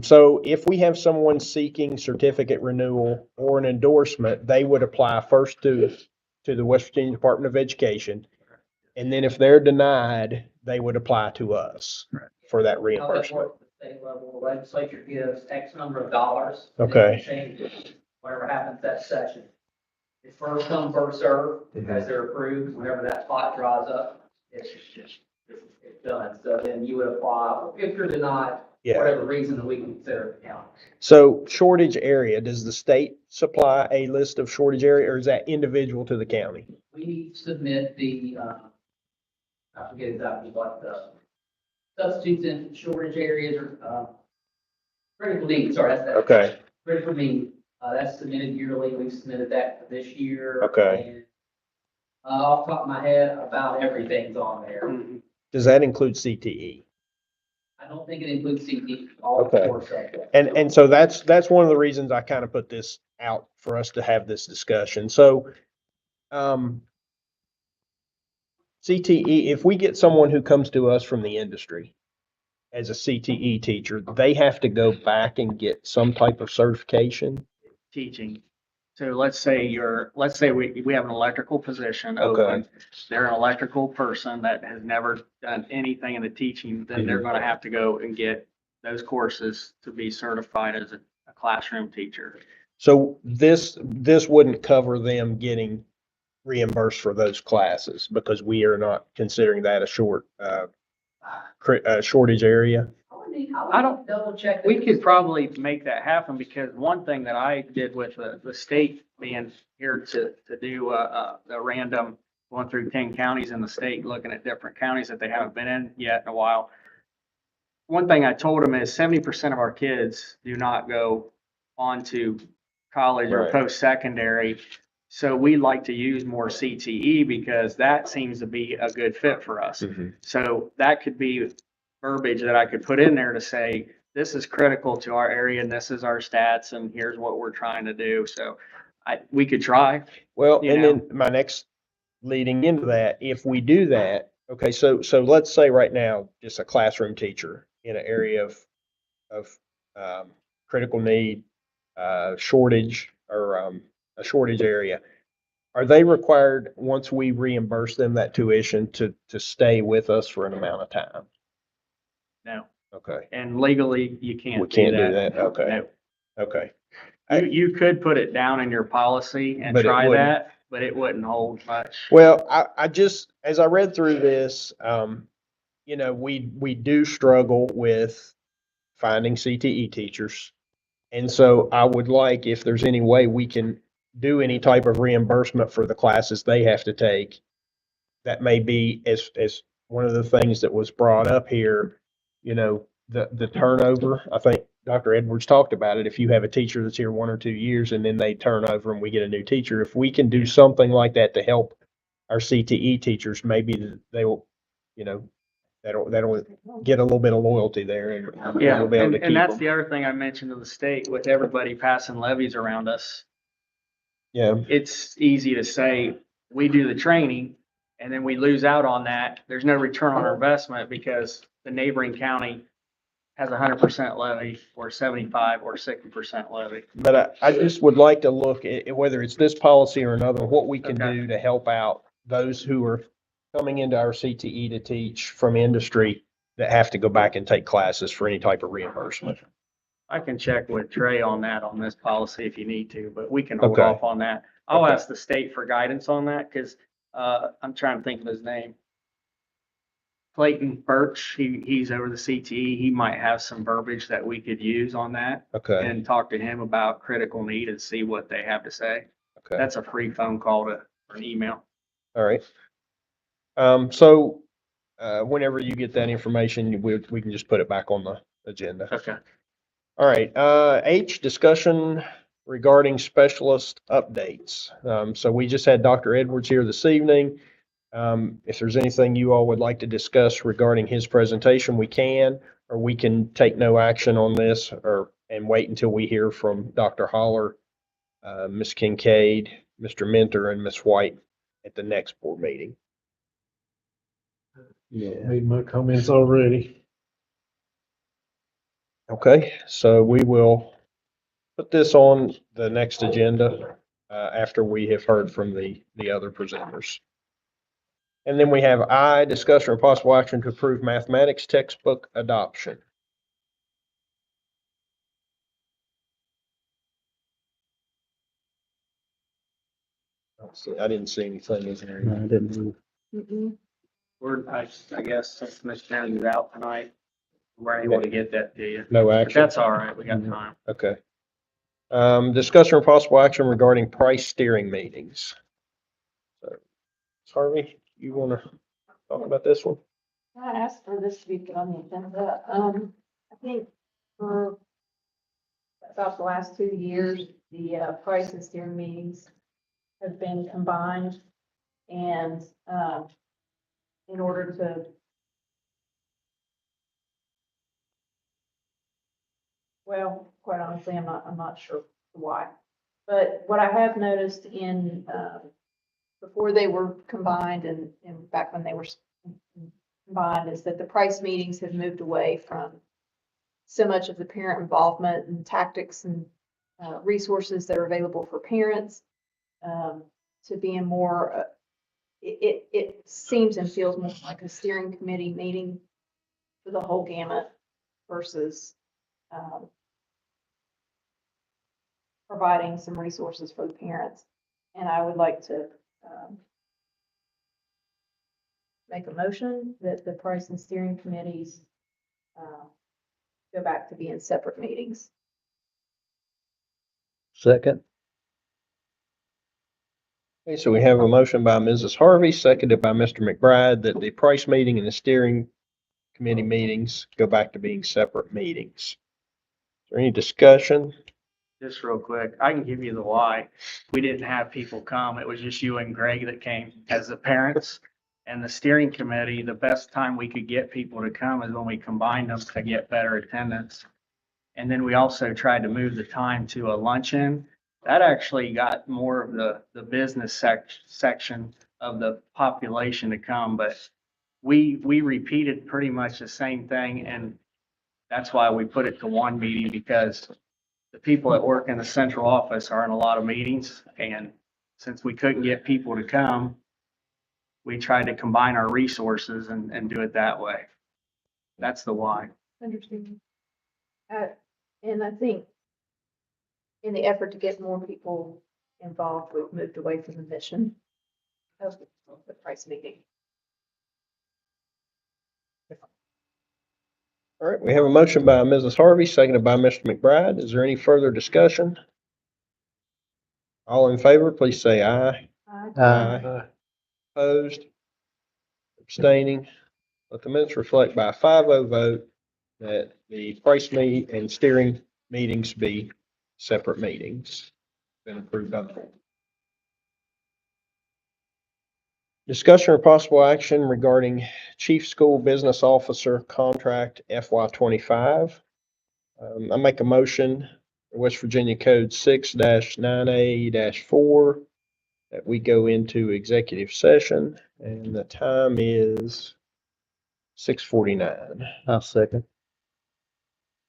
So if we have someone seeking certificate renewal or an endorsement, they would apply first to the West Virginia Department of Education. And then if they're denied, they would apply to us for that How that reimbursement. works at the state level, the legislature gives X number of dollars. Okay. Change whatever happens that session. It's first come, first served, as they're approved, whenever that spot draws up, it's done. So then you would apply, if you're denied, Yeah. whatever reason, we can consider it county. So shortage area, does the state supply a list of shortage area or is that individual to the county? We submit the, I forget exactly what the substitutes in shortage areas or, critical needs, sorry, that's that. Okay, Critical need, that's submitted yearly. We've submitted that for this year. Okay. And, off the top of my head, about everything's on there. does that include CTE? I don't think it includes CD, all Okay. 4 subjects. And so that's one of the reasons I kind of put this out for us to have this discussion. So, CTE, if we get someone who comes to us from the industry as a CTE teacher, they have to go back and get some type of certification. Teaching. So let's say we have an electrical position Okay. open. They're an electrical person that has never done anything in the teaching, then they're gonna have to go and get those courses to be certified as a classroom teacher. So this wouldn't cover them getting reimbursed for those classes because we are not considering that a shortage area. I don't double check. We could probably make that happen because one thing that I did with the state being here to do a random going through 10 counties in the state, looking at different counties that they haven't been in yet in a while. One thing I told them is 70% of our kids do not go on to college or Right. post-secondary. So we like to use more CTE because that seems to be a good fit for us. So that could be verbiage that I could put in there to say, this is critical to our area and this is our stats and here's what we're trying to do. So we could try. Well, You and know. then my next leading into that, if we do that, okay, so let's say right now, just a classroom teacher in an area of critical need, shortage or a shortage area. Are they required, once we reimburse them that tuition, to stay with us for an amount of time? No. Okay, And legally, you can't we can't do that. that. Okay, No. okay. You could put it down in your policy and But it try wouldn't. that, but it wouldn't hold much. Well, I just, as I read through this, we do struggle with finding CTE teachers. And so I would like, if there's any way we can do any type of reimbursement for the classes they have to take. That may be as one of the things that was brought up here, the turnover. I think Dr. Edwards talked about it. If you have a teacher that's here 1 or 2 years and then they turn over and we get a new teacher, if we can do something like that to help our CTE teachers, maybe they will, that'll get a little bit of loyalty there and Yeah, we'll be able to and keep that's them. the other thing I mentioned to the state with everybody passing levies around us. Yeah, It's easy to say, we do the training and then we lose out on that. There's no return on our investment because the neighboring county has 100% levy or 75 or 60% levy. but I just would like to look at whether it's this policy or another, what we can Okay. do to help out those who are coming into our CTE to teach from industry that have to go back and take classes for any type of reimbursement. I can check with Trey on that, on this policy if you need to, but we can hold Okay. off on that. I'll Okay. ask the state for guidance on that because I'm trying to think of his name. Clayton Birch, he's over the CTE. He might have some verbiage that we could use on that Okay, and talk to him about critical need and see what they have to say. okay, That's a free phone call or an email. all right. So, whenever you get that information, we can just put it back on the agenda. Okay. All right, H, discussion regarding specialist updates. So we just had Dr. Edwards here this evening. If there's anything you all would like to discuss regarding his presentation, we can, or we can take no action on this and wait until we hear from Dr. Holler, Ms. Kincaid, Mr. Mentor, and Ms. White at the next board meeting. Yeah. Made my comments already. Okay, so we will put this on the next agenda after we have heard from the other presenters. And then we have I, discussion or possible action to approve mathematics textbook adoption. I didn't see anything in there. No, I didn't move. I guess since Ms. Jones is out tonight, we're able to get that to you. No But action. that's all right. We got time. Okay. Discussion or possible action regarding price steering meetings. So, Harvey, you want to talk about this one? I asked for this to be put on the agenda. I think for about the last 2 years, the price and steering meetings have been combined. And in order to well, quite honestly, I'm not sure why. But what I have noticed in before they were combined and back when they were combined is that the price meetings have moved away from so much of the parent involvement and tactics and resources that are available for parents to being more, it seems and feels more like a steering committee meeting for the whole gamut versus providing some resources for the parents. And I would like to make a motion that the price and steering committees go back to being separate meetings. Second. Okay, so we have a motion by Mrs. Harvey, seconded by Mr. McBride, that the price meeting and the steering committee meetings go back to being separate meetings. Is there any discussion? Just real quick, I can give you the why. We didn't have people come. It was just you and Greg that came as the parents. And the steering committee, the best time we could get people to come is when we combined them to get better attendance. And then we also tried to move the time to a luncheon that actually got more of the business section of the population to come, but we repeated pretty much the same thing, and that's why we put it to one meeting, because the people that work in the central office are in a lot of meetings, and since we couldn't get people to come, we tried to combine our resources and do it that way. That's the why. Understand. And I think in the effort to get more people involved, we've moved away from the mission of the price meeting. All right, we have a motion by Mrs. Harvey, seconded by Mr. McBride. Is there any further discussion? All in favor, please say aye. Aye. Opposed? Abstaining? Let the minutes reflect by a 5-0 vote that the price meet and steering meetings be separate meetings. Been approved by the board. Discussion or possible action regarding Chief School Business Officer Contract FY25. I make a motion, West Virginia Code 6-9A-4, that we go into executive session, and the time is 6:49. I'll second.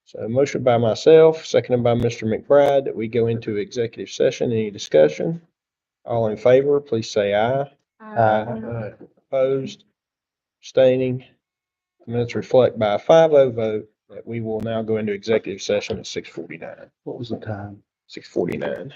So a motion by myself, seconded by Mr. McBride, that we go into executive session. Any discussion? All in favor, please say aye. Aye. Opposed? Abstaining? Minutes reflect by a 5-0 vote that we will now go into executive session at 6:49. What was the time? 6:49.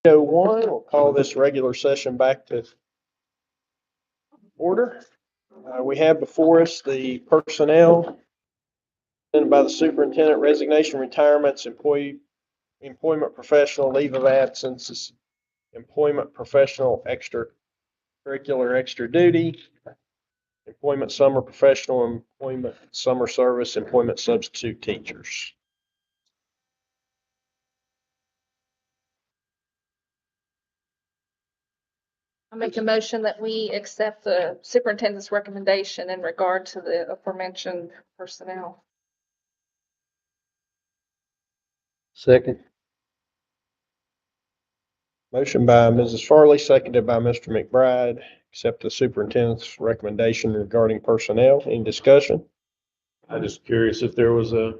8:01, we'll call this regular session back to order. We have before us the personnel and by the superintendent resignation, retirements, employment professional, leave of absences, employment professional, extracurricular, extra duty, employment summer professional, employment summer service, employment substitute teachers. I make a motion that we accept the superintendent's recommendation in regard to the aforementioned personnel. Second. Motion by Mrs. Farley, seconded by Mr. McBride. Accept the superintendent's recommendation regarding personnel. Any discussion? I'm just curious if there was a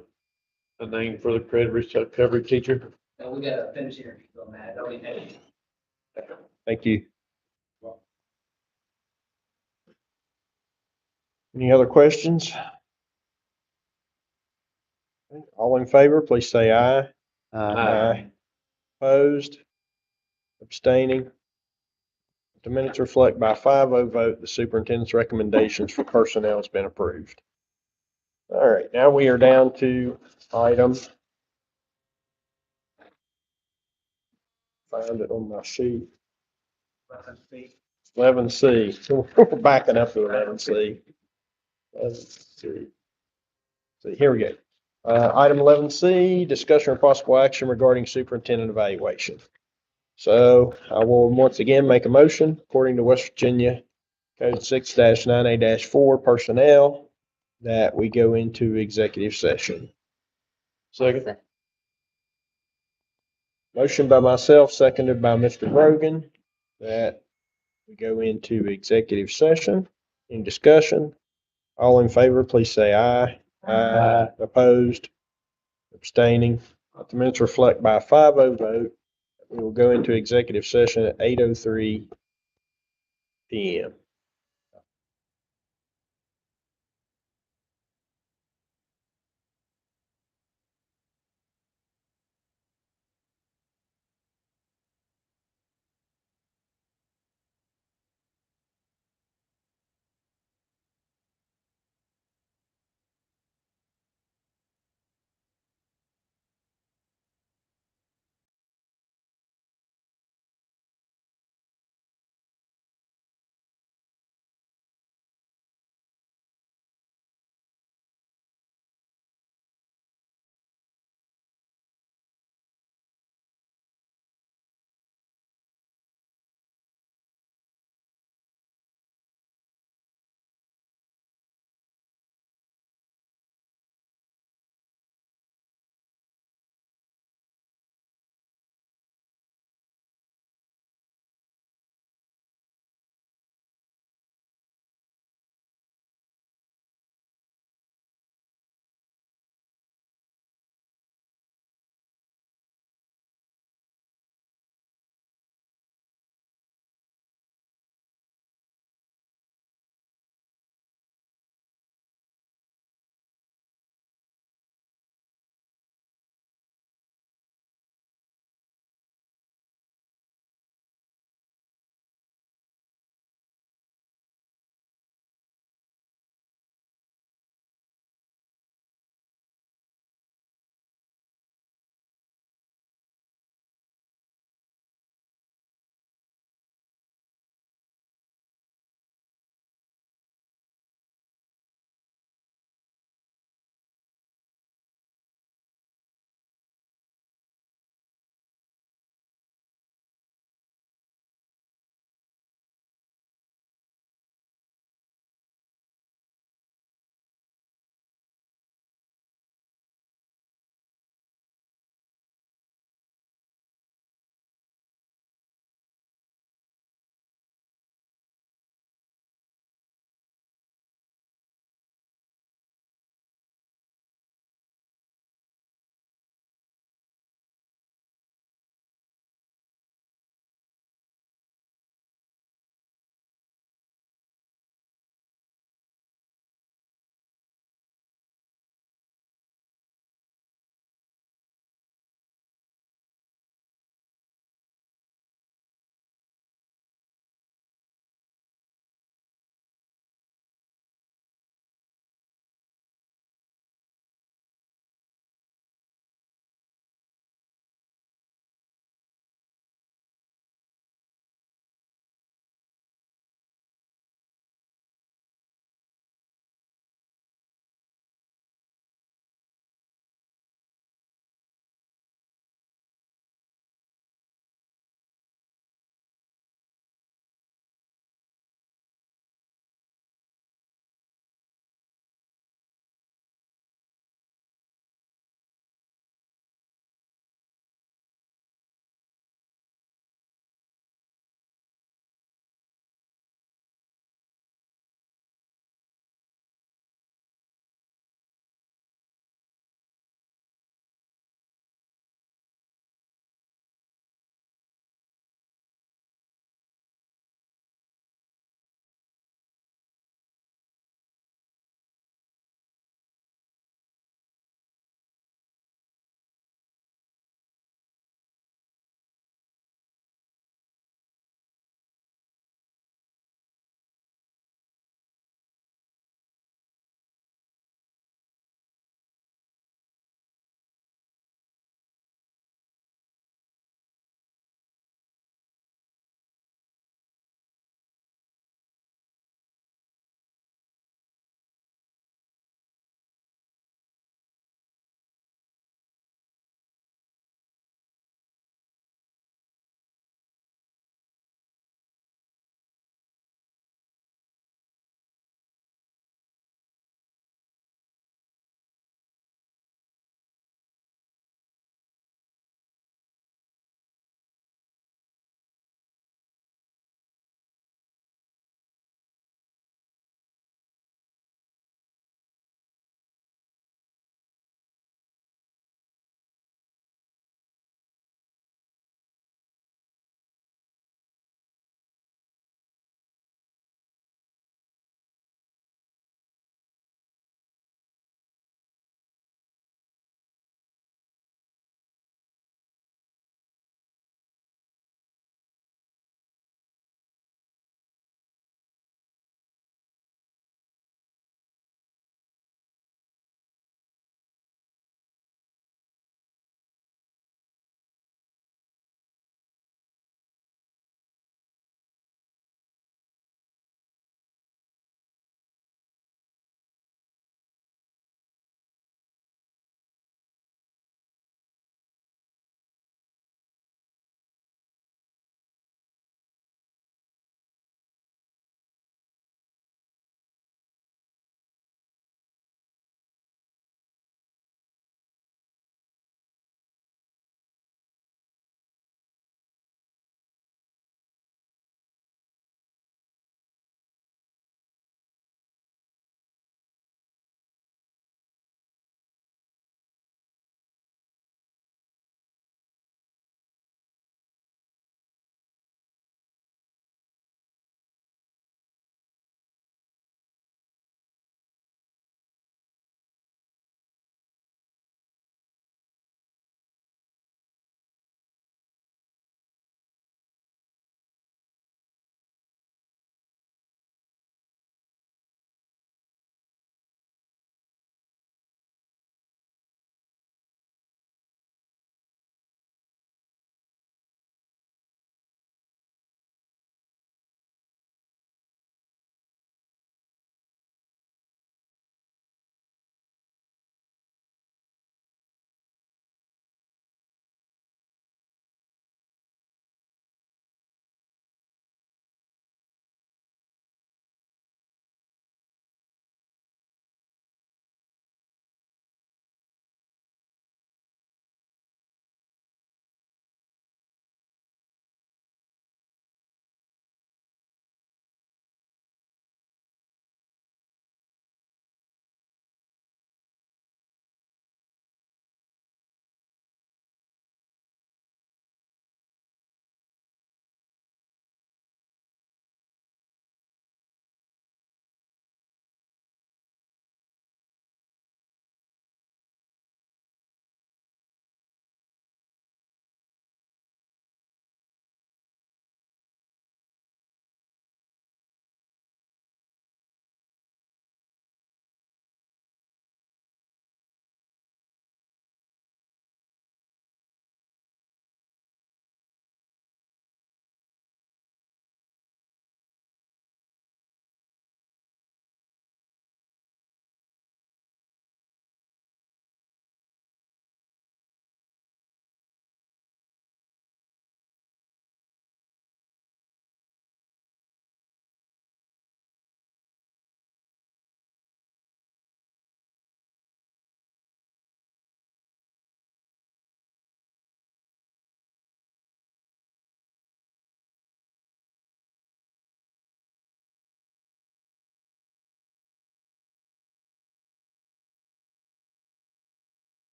name for the coverage teacher. So we gotta finish here on that. Don't we have- Thank you. Any other questions? All in favor, please say aye. Aye. Opposed? Abstaining? The minutes reflect by a 5-0 vote, the superintendent's recommendations for personnel has been approved. All right, now we are down to item. Find it on my sheet. 11C. We're backing up to 11C. See, here we go. Item 11C, discussion or possible action regarding superintendent evaluation. So I will once again make a motion according to West Virginia Code 6-9A-4 personnel that we go into executive session. Second. Motion by myself, seconded by Mr. Brogan, that we go into executive session. In discussion, all in favor, please say aye. Aye. Opposed? Abstaining? Let the minutes reflect by a 5-0 vote. We will go into executive session at 8:03 p.m.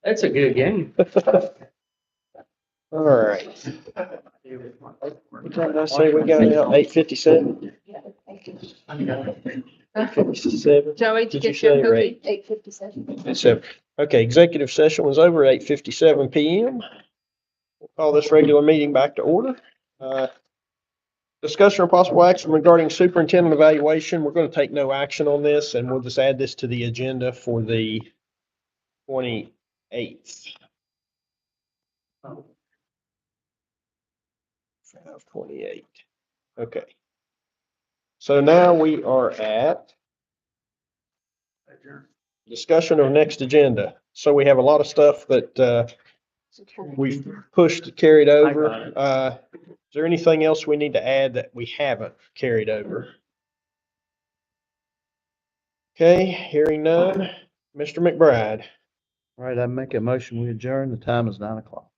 That's a good game. All right. What time did I say we got out? 8:57? 8:57? Joey, did Did you you get your say, or cookie? 8:57. So, okay, executive session was over at 8:57 PM. We'll call this regular meeting back to order. Discussion or possible action regarding superintendent evaluation. We're going to take no action on this, and we'll just add this to the agenda for the 28th. 5/28. Okay. So now we are at discussion of next agenda. So we have a lot of stuff that we've pushed, carried over. Is there anything else we need to add that we haven't carried over? Okay, hearing none. Mr. McBride. All right, I make a motion, we adjourn. The time is 9 o'clock.